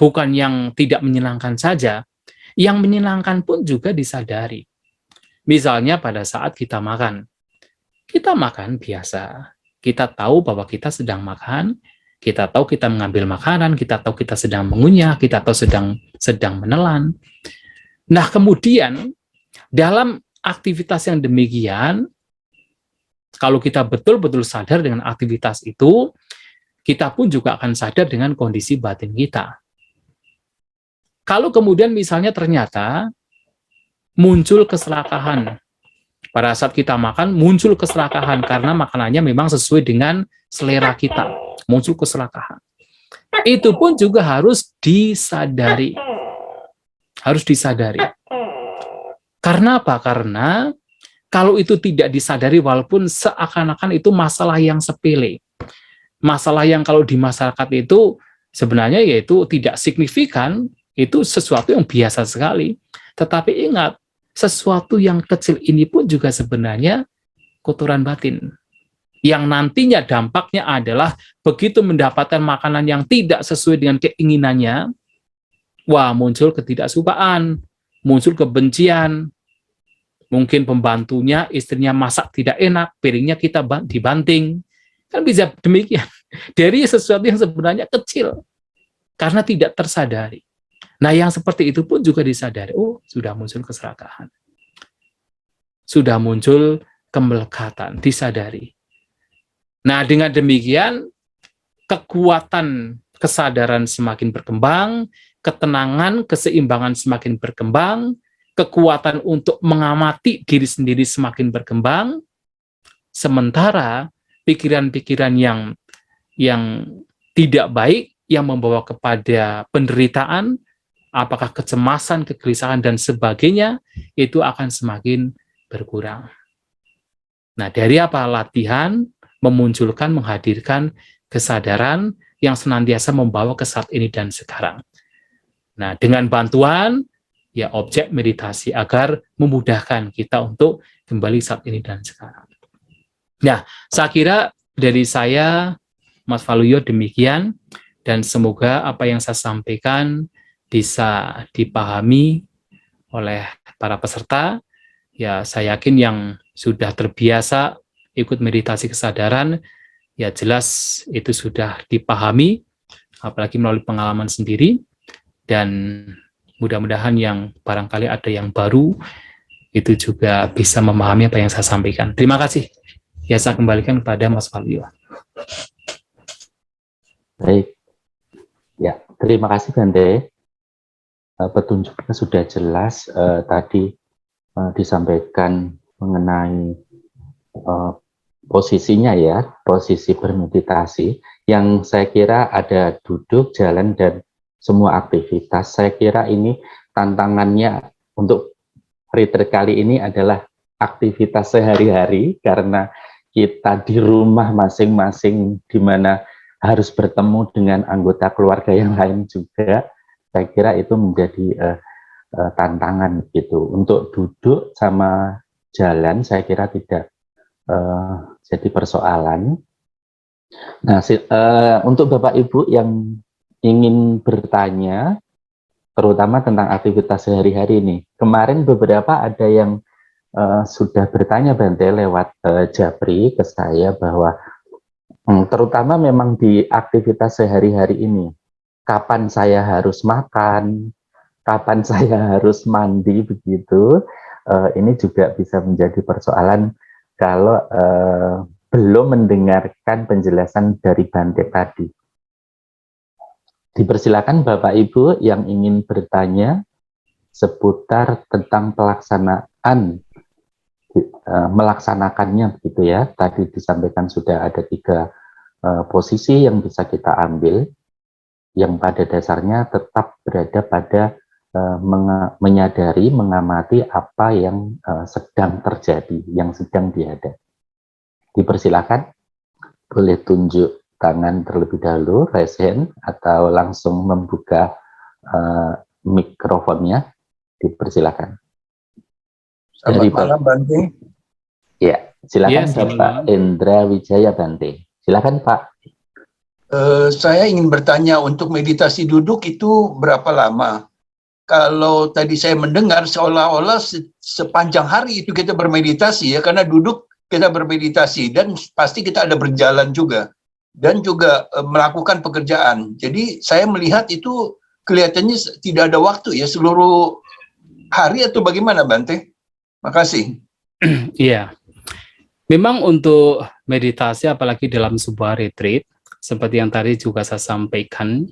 Speaker 2: bukan yang tidak menyenangkan saja, yang menyenangkan pun juga disadari. Misalnya pada saat kita makan biasa, kita tahu bahwa kita sedang makan, kita tahu kita mengambil makanan, kita tahu kita sedang mengunyah, kita tahu sedang menelan. Nah, kemudian dalam aktivitas yang demikian, kalau kita betul-betul sadar dengan aktivitas itu, kita pun juga akan sadar dengan kondisi batin kita. Kalau kemudian misalnya ternyata muncul keserakahan, pada saat kita makan muncul keserakahan karena makanannya memang sesuai dengan selera kita, muncul keserakahan. Itu pun juga harus disadari. Harus disadari. Karena apa? Karena kalau itu tidak disadari, walaupun seakan-akan itu masalah yang sepele, masalah yang kalau di masyarakat itu sebenarnya yaitu tidak signifikan, itu sesuatu yang biasa sekali. Tetapi ingat, sesuatu yang kecil ini pun juga sebenarnya kotoran batin. Yang nantinya dampaknya adalah begitu mendapatkan makanan yang tidak sesuai dengan keinginannya, wah muncul ketidaksukaan, muncul kebencian, mungkin pembantunya, istrinya masak tidak enak, piringnya kita dibanting. Kan bisa demikian. Dari sesuatu yang sebenarnya kecil, karena tidak tersadari. Nah, yang seperti itu pun juga disadari. Oh, sudah muncul keserakahan. Sudah muncul kemelekatan, disadari. Nah, dengan demikian, kekuatan kesadaran semakin berkembang, ketenangan, keseimbangan semakin berkembang, kekuatan untuk mengamati diri sendiri semakin berkembang, sementara pikiran-pikiran yang tidak baik, yang membawa kepada penderitaan, apakah kecemasan, kegelisahan, dan sebagainya, itu akan semakin berkurang. Nah, dari apa? Latihan memunculkan, menghadirkan kesadaran yang senantiasa membawa ke saat ini dan sekarang. Nah, dengan bantuan ya objek meditasi agar memudahkan kita untuk kembali saat ini dan sekarang. Nah, saya kira dari saya, Mas Waluyo, demikian, dan semoga apa yang saya sampaikan bisa dipahami oleh para peserta. Ya, saya yakin yang sudah terbiasa ikut meditasi kesadaran, ya jelas itu sudah dipahami, apalagi melalui pengalaman sendiri, dan mudah-mudahan yang barangkali ada yang baru, itu juga bisa memahami apa yang saya sampaikan. Terima kasih. Ya, saya kembalikan kepada Mas Waluyo.
Speaker 1: Baik. Ya, terima kasih Bante. Petunjuknya sudah jelas. Tadi disampaikan mengenai posisinya ya, posisi bermeditasi, yang saya kira ada duduk, jalan, dan semua aktivitas. Saya kira ini tantangannya untuk retreat kali ini adalah aktivitas sehari-hari, karena kita di rumah masing-masing, di mana harus bertemu dengan anggota keluarga yang lain juga. Saya kira itu menjadi tantangan gitu. Untuk duduk sama jalan, saya kira tidak jadi persoalan. Nah, untuk Bapak Ibu yang ingin bertanya, terutama tentang aktivitas sehari-hari ini, kemarin beberapa ada yang sudah bertanya Bante lewat Japri ke saya bahwa terutama memang di aktivitas sehari-hari ini, kapan saya harus makan, kapan saya harus mandi begitu, ini juga bisa menjadi persoalan kalau belum mendengarkan penjelasan dari Bante tadi. Dipersilakan Bapak Ibu yang ingin bertanya seputar tentang pelaksanaan, melaksanakannya begitu ya. Tadi disampaikan sudah ada 3 posisi yang bisa kita ambil, yang pada dasarnya tetap berada pada menyadari, mengamati apa yang sedang terjadi, yang sedang dihadapi. Dipersilakan, boleh tunjuk tangan terlebih dahulu, raise hand, atau langsung membuka mikrofonnya. Dipersilakan.
Speaker 3: Selamat malam Bante.
Speaker 1: Ya, silakan
Speaker 2: Yes,
Speaker 1: Bapak Indra Wijaya Bante. Silakan Pak.
Speaker 3: Saya ingin bertanya, untuk meditasi duduk itu berapa lama? Kalau tadi saya mendengar seolah-olah sepanjang hari itu kita bermeditasi ya, karena duduk kita bermeditasi dan pasti kita ada berjalan juga dan juga melakukan pekerjaan. Jadi saya melihat itu kelihatannya tidak ada waktu ya, seluruh hari atau bagaimana Bante? Makasih.
Speaker 2: Iya, memang untuk meditasi apalagi dalam sebuah retreat, seperti yang tadi juga saya sampaikan,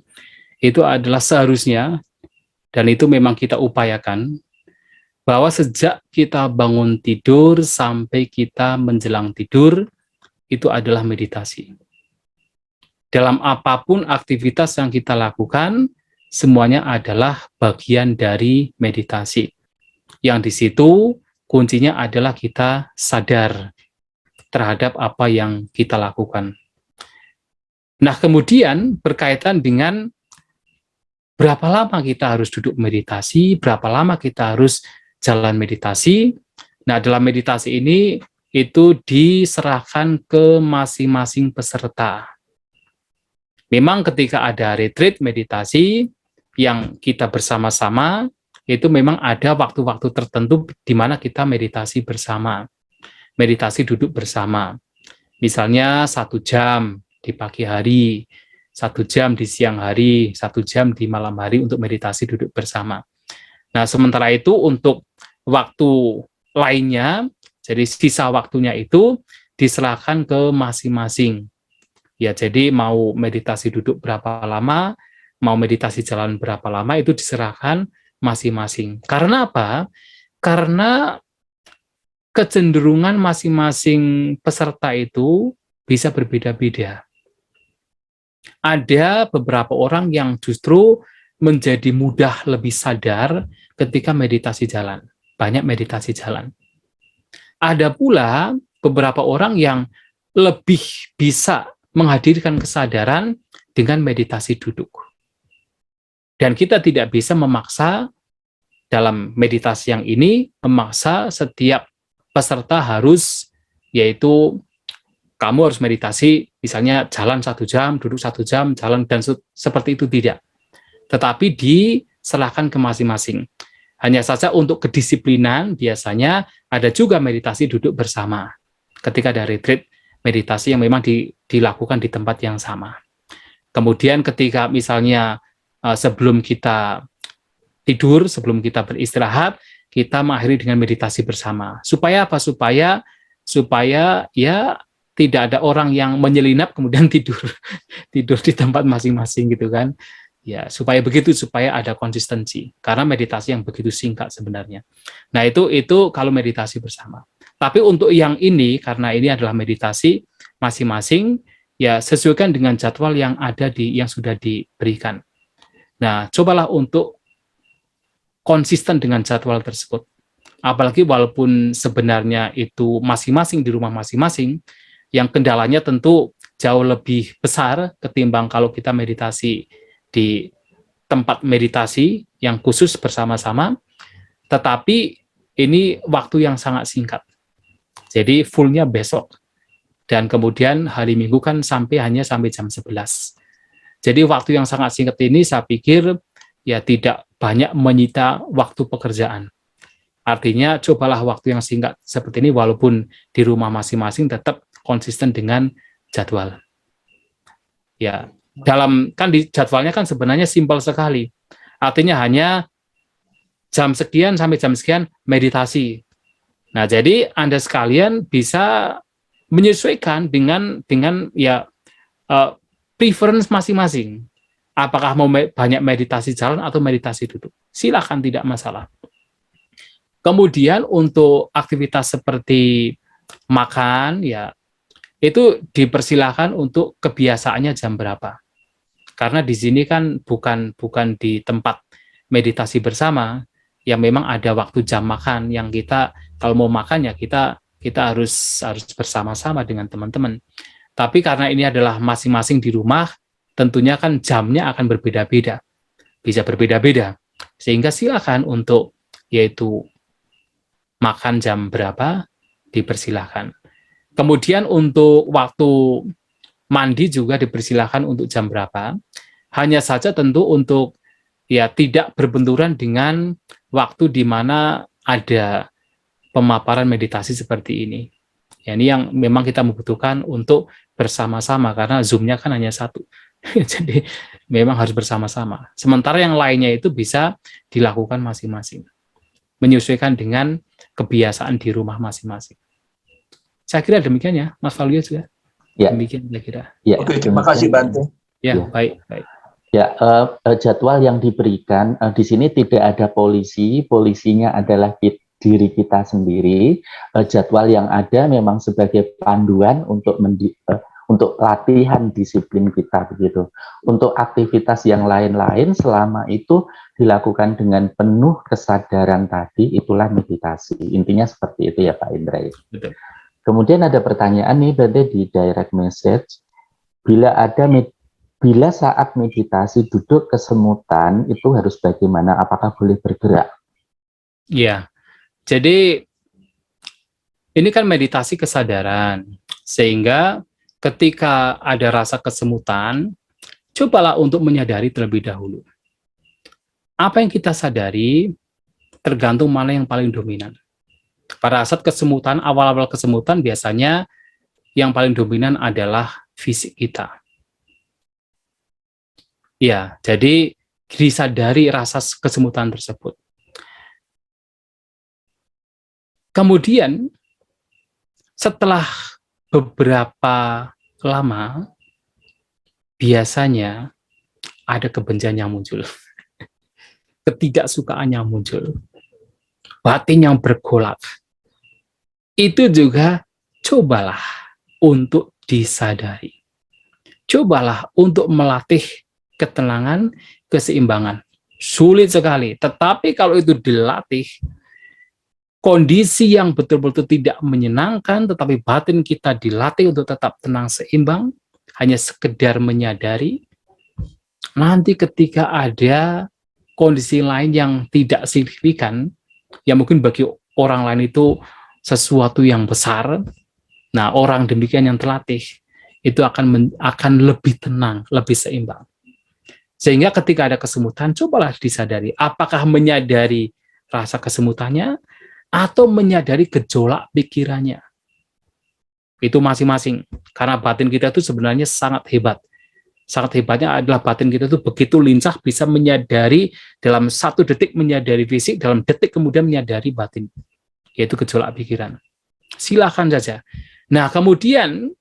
Speaker 2: itu adalah seharusnya, dan itu memang kita upayakan, bahwa sejak kita bangun tidur sampai kita menjelang tidur, itu adalah meditasi. Dalam apapun aktivitas yang kita lakukan, semuanya adalah bagian dari meditasi. Yang di situ kuncinya adalah kita sadar terhadap apa yang kita lakukan. Nah, kemudian berkaitan dengan berapa lama kita harus duduk meditasi, berapa lama kita harus jalan meditasi. Nah, dalam meditasi ini itu diserahkan ke masing-masing peserta. Memang ketika ada retreat meditasi yang kita bersama-sama, itu memang ada waktu-waktu tertentu di mana kita meditasi bersama, meditasi duduk bersama. Misalnya 1 jam di pagi hari, 1 jam di siang hari, 1 jam di malam hari untuk meditasi duduk bersama. Nah, sementara itu untuk waktu lainnya, jadi sisa waktunya itu diserahkan ke masing-masing. Ya, jadi mau meditasi duduk berapa lama, mau meditasi jalan berapa lama, itu diserahkan masing-masing. Karena apa? Karena kecenderungan masing-masing peserta itu bisa berbeda-beda. Ada beberapa orang yang justru menjadi mudah lebih sadar ketika meditasi jalan, banyak meditasi jalan. Ada pula beberapa orang yang lebih bisa menghadirkan kesadaran dengan meditasi duduk. Dan kita tidak bisa memaksa dalam meditasi yang ini, memaksa setiap peserta harus, yaitu kamu harus meditasi, misalnya jalan 1 jam, duduk 1 jam, jalan, dan seperti itu tidak. Tetapi diserahkan ke masing-masing. Hanya saja untuk kedisiplinan, biasanya ada juga meditasi duduk bersama. Ketika ada retreat meditasi yang memang dilakukan di tempat yang sama. Kemudian ketika misalnya sebelum kita tidur, sebelum kita beristirahat, kita mengakhiri dengan meditasi bersama. Supaya apa? Supaya ya tidak ada orang yang menyelinap kemudian tidur di tempat masing-masing gitu kan. Ya, supaya begitu, supaya ada konsistensi. Karena meditasi yang begitu singkat sebenarnya. Nah, itu kalau meditasi bersama. Tapi untuk yang ini, karena ini adalah meditasi masing-masing, ya sesuaikan dengan jadwal yang ada yang sudah diberikan. Nah, cobalah untuk konsisten dengan jadwal tersebut. Apalagi walaupun sebenarnya itu masing-masing di rumah masing-masing, yang kendalanya tentu jauh lebih besar ketimbang kalau kita meditasi di tempat meditasi yang khusus bersama-sama, tetapi ini waktu yang sangat singkat. Jadi fullnya besok. Dan kemudian hari Minggu kan hanya sampai jam 11. Jadi waktu yang sangat singkat ini saya pikir ya tidak banyak menyita waktu pekerjaan. Artinya cobalah waktu yang singkat seperti ini walaupun di rumah masing-masing tetap konsisten dengan jadwal. Ya, di jadwalnya kan sebenarnya simpel sekali. Artinya hanya jam sekian sampai jam sekian meditasi. Nah, jadi Anda sekalian bisa menyesuaikan dengan ya preference masing-masing. Apakah mau banyak meditasi jalan atau meditasi duduk? Silakan, tidak masalah. Kemudian untuk aktivitas seperti makan, ya itu dipersilakan untuk kebiasaannya jam berapa. Karena di sini kan bukan di tempat meditasi bersama, yang memang ada waktu jam makan yang kita kalau mau makan ya kita harus bersama-sama dengan teman-teman. Tapi karena ini adalah masing-masing di rumah, tentunya kan jamnya akan berbeda-beda, bisa berbeda-beda. Sehingga silakan untuk yaitu makan jam berapa dipersilahkan. Kemudian untuk waktu mandi juga dipersilahkan untuk jam berapa. Hanya saja tentu untuk ya tidak berbenturan dengan waktu di mana ada pemaparan meditasi seperti ini. Ya, ini yang memang kita membutuhkan untuk bersama-sama karena Zoom-nya kan hanya satu. Jadi memang harus bersama-sama. Sementara yang lainnya itu bisa dilakukan masing-masing. Menyesuaikan dengan kebiasaan di rumah masing-masing. Saya kira demikian ya, Mas Valuyo juga.
Speaker 1: Ya.
Speaker 2: Demikian saya kira.
Speaker 1: Ya,
Speaker 3: Oke, terima kasih Bante.
Speaker 2: Ya, baik.
Speaker 1: Ya, jadwal yang diberikan di sini tidak ada polisinya adalah diri kita sendiri. Jadwal yang ada memang sebagai panduan untuk latihan disiplin kita begitu. Untuk aktivitas yang lain-lain selama itu dilakukan dengan penuh kesadaran tadi, itulah meditasi. Intinya seperti itu ya Pak Indra.
Speaker 2: Betul.
Speaker 1: Kemudian ada pertanyaan nih Bante di direct message. Bila saat meditasi duduk kesemutan, itu harus bagaimana? Apakah boleh bergerak?
Speaker 2: Iya, jadi ini kan meditasi kesadaran, sehingga ketika ada rasa kesemutan, cobalah untuk menyadari terlebih dahulu. Apa yang kita sadari tergantung mana yang paling dominan. Pada saat kesemutan, awal-awal kesemutan biasanya yang paling dominan adalah fisik kita. Ya, jadi disadari rasa kesemutan tersebut. Kemudian, setelah beberapa lama, biasanya ada kebencian yang muncul, ketidaksukaan yang muncul, batin yang bergolak. Itu juga cobalah untuk disadari. Cobalah untuk melatih ketenangan, keseimbangan. Sulit sekali, tetapi kalau itu dilatih, kondisi yang betul-betul tidak menyenangkan, tetapi batin kita dilatih untuk tetap tenang, seimbang, hanya sekedar menyadari, nanti ketika ada kondisi lain yang tidak signifikan, yang mungkin bagi orang lain itu sesuatu yang besar, nah orang demikian yang terlatih, itu akan lebih tenang, lebih seimbang. Sehingga ketika ada kesemutan, cobalah disadari, apakah menyadari rasa kesemutannya, atau menyadari gejolak pikirannya. Itu masing-masing. Karena batin kita itu sebenarnya sangat hebat. Sangat hebatnya adalah batin kita itu begitu lincah, bisa menyadari dalam 1 detik menyadari fisik, dalam detik kemudian menyadari batin, yaitu gejolak pikiran. Silakan saja. Nah, kemudian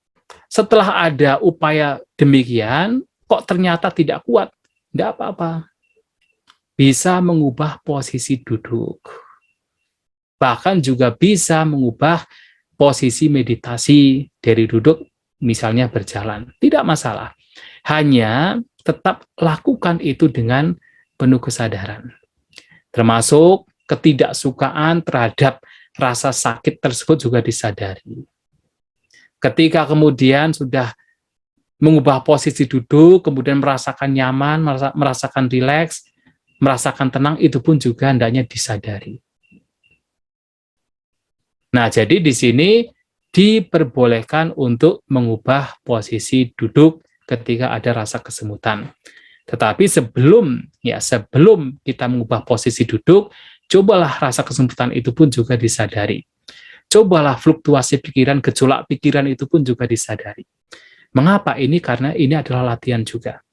Speaker 2: setelah ada upaya demikian, kok ternyata tidak kuat, tidak apa-apa. Bisa mengubah posisi duduk. Bahkan juga bisa mengubah posisi meditasi dari duduk, misalnya berjalan. Tidak masalah. Hanya tetap lakukan itu dengan penuh kesadaran. Termasuk ketidaksukaan terhadap rasa sakit tersebut juga disadari. Ketika kemudian sudah mengubah posisi duduk, kemudian merasakan nyaman, merasakan rileks, merasakan tenang, itu pun juga hendaknya disadari. Nah, jadi di sini diperbolehkan untuk mengubah posisi duduk ketika ada rasa kesemutan. Tetapi sebelum kita mengubah posisi duduk, cobalah rasa kesemutan itu pun juga disadari. Cobalah fluktuasi pikiran, gejolak pikiran itu pun juga disadari. Mengapa ini? Karena ini adalah latihan juga.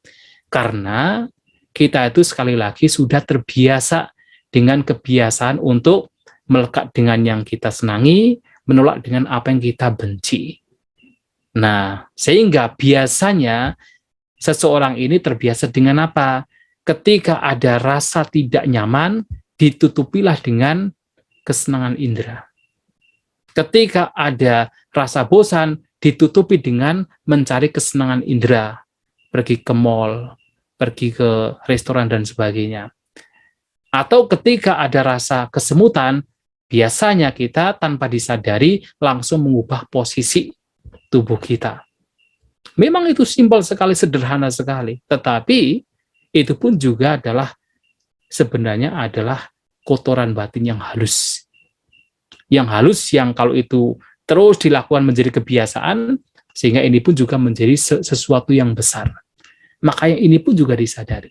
Speaker 2: Karena kita itu sekali lagi sudah terbiasa dengan kebiasaan untuk melekat dengan yang kita senangi, menolak dengan apa yang kita benci. Nah, sehingga biasanya seseorang ini terbiasa dengan apa? Ketika ada rasa tidak nyaman, ditutupilah dengan kesenangan indera. Ketika ada rasa bosan, ditutupi dengan mencari kesenangan indera. Pergi ke mall, pergi ke restoran, dan sebagainya. Atau ketika ada rasa kesemutan, biasanya kita tanpa disadari langsung mengubah posisi tubuh kita. Memang itu simpel sekali, sederhana sekali, tetapi itu pun juga adalah sebenarnya adalah kotoran batin yang halus. Yang halus yang kalau itu terus dilakukan menjadi kebiasaan, sehingga ini pun juga menjadi sesuatu yang besar. Makanya ini pun juga disadari.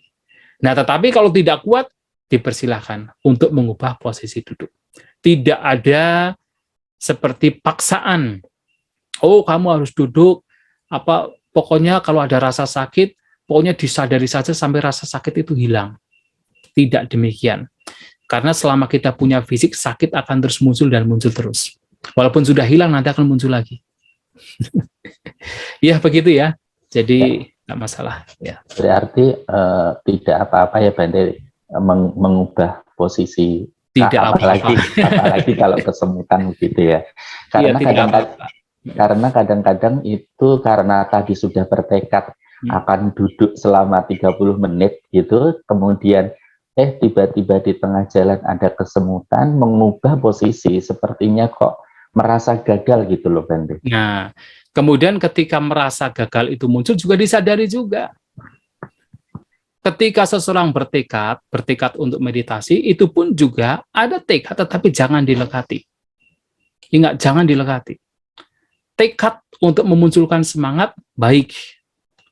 Speaker 2: Nah, tetapi kalau tidak kuat, dipersilahkan untuk mengubah posisi duduk. Tidak ada seperti paksaan. Oh, kamu harus duduk, pokoknya kalau ada rasa sakit, pokoknya disadari saja sampai rasa sakit itu hilang. Tidak demikian. Karena selama kita punya fisik, sakit akan terus muncul dan muncul terus. Walaupun sudah hilang, nanti akan muncul lagi. Ya, begitu ya. Jadi, nggak masalah. Ya.
Speaker 1: Berarti tidak apa-apa ya, Bante, mengubah posisi.
Speaker 2: Tidak
Speaker 1: apalagi kalau kesemutan gitu ya. Karena kadang-kadang itu karena tadi sudah bertekad akan duduk selama 30 menit gitu, kemudian tiba-tiba di tengah jalan ada kesemutan, mengubah posisi, sepertinya kok merasa gagal gitu loh, Bante.
Speaker 2: Nah, kemudian ketika merasa gagal itu muncul juga disadari juga. Ketika seseorang bertekad untuk meditasi, itu pun juga ada tekad, tetapi jangan dilekati. Ingat, jangan dilekati. Tekad untuk memunculkan semangat, baik.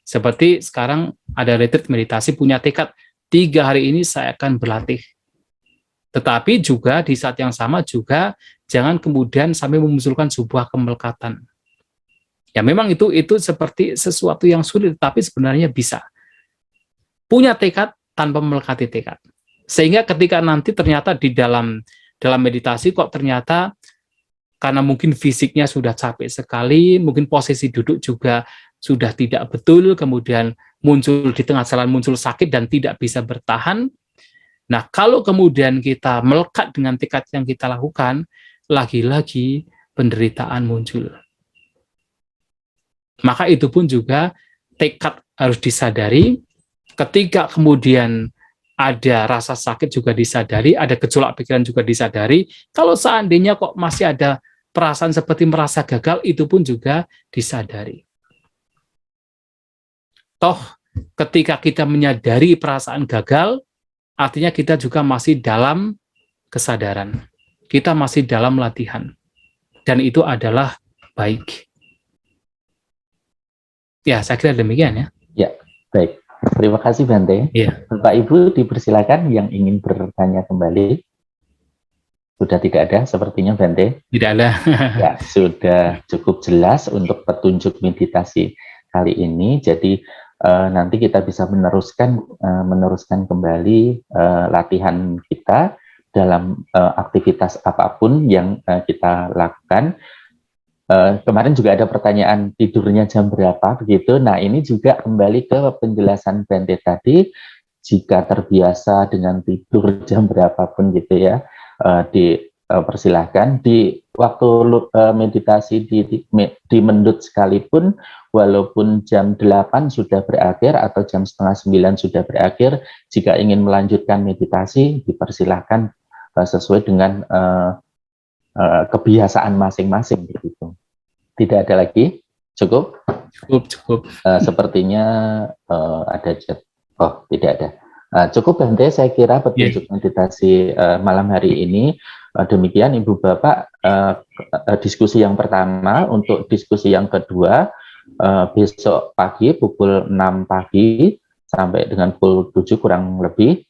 Speaker 2: Seperti sekarang ada retreat meditasi, punya tekad, 3 hari ini saya akan berlatih. Tetapi juga di saat yang sama juga, jangan kemudian sampai memunculkan sebuah kemelekatan. Ya memang itu seperti sesuatu yang sulit, tapi sebenarnya bisa. Punya tekad tanpa melekati tekad. Sehingga ketika nanti ternyata di dalam meditasi kok ternyata karena mungkin fisiknya sudah capek sekali, mungkin posisi duduk juga sudah tidak betul, kemudian muncul di tengah jalan muncul sakit dan tidak bisa bertahan. Nah, kalau kemudian kita melekat dengan tekad yang kita lakukan, lagi-lagi penderitaan muncul. Maka itu pun juga tekad harus disadari, ketika kemudian ada rasa sakit juga disadari, ada gejolak pikiran juga disadari, kalau seandainya kok masih ada perasaan seperti merasa gagal, itu pun juga disadari. Toh, ketika kita menyadari perasaan gagal, artinya kita juga masih dalam kesadaran. Kita masih dalam latihan. Dan itu adalah baik. Ya, saya kira demikian ya.
Speaker 1: Ya, baik. Terima kasih Bante.
Speaker 2: Ya.
Speaker 1: Bapak Ibu dipersilakan yang ingin bertanya kembali. Sudah tidak ada sepertinya Bante.
Speaker 2: Tidak ada.
Speaker 1: Ya, sudah cukup jelas untuk petunjuk meditasi kali ini. Jadi nanti kita bisa meneruskan kembali latihan kita dalam aktivitas apapun yang kita lakukan. Kemarin juga ada pertanyaan tidurnya jam berapa begitu. Nah, ini juga kembali ke penjelasan Bante tadi. Jika terbiasa dengan tidur jam berapapun gitu ya, dipersilahkan di waktu meditasi di mendut sekalipun, walaupun jam 8 sudah berakhir atau jam setengah 9 sudah berakhir, jika ingin melanjutkan meditasi dipersilahkan sesuai dengan kebiasaan masing-masing begitu. Tidak ada lagi? Cukup?
Speaker 2: Cukup.
Speaker 1: Sepertinya ada chat. Oh, tidak ada. Cukup Bante, saya kira petunjuk meditasi malam hari ini. Demikian Ibu Bapak, diskusi yang pertama. Untuk diskusi yang kedua, besok pagi pukul 6 pagi sampai dengan pukul 7 kurang lebih.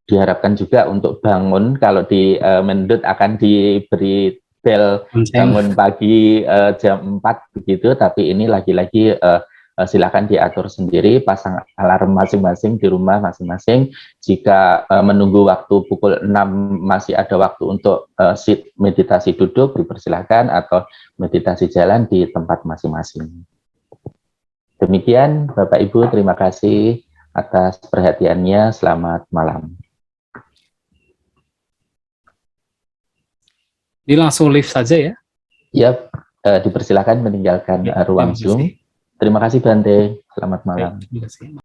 Speaker 1: Diharapkan juga untuk bangun, kalau di mendut akan diberi bel bangun pagi jam 4 begitu, tapi ini lagi-lagi silakan diatur sendiri, pasang alarm masing-masing di rumah masing-masing. Jika menunggu waktu pukul 6 masih ada waktu untuk sit meditasi duduk, dipersilakan, atau meditasi jalan di tempat masing-masing. Demikian Bapak Ibu, terima kasih atas perhatiannya. Selamat malam.
Speaker 2: Ini langsung live saja ya?
Speaker 1: Ya, dipersilakan meninggalkan ruang Zoom. Terima kasih Bante. Selamat malam.
Speaker 2: Terima kasih.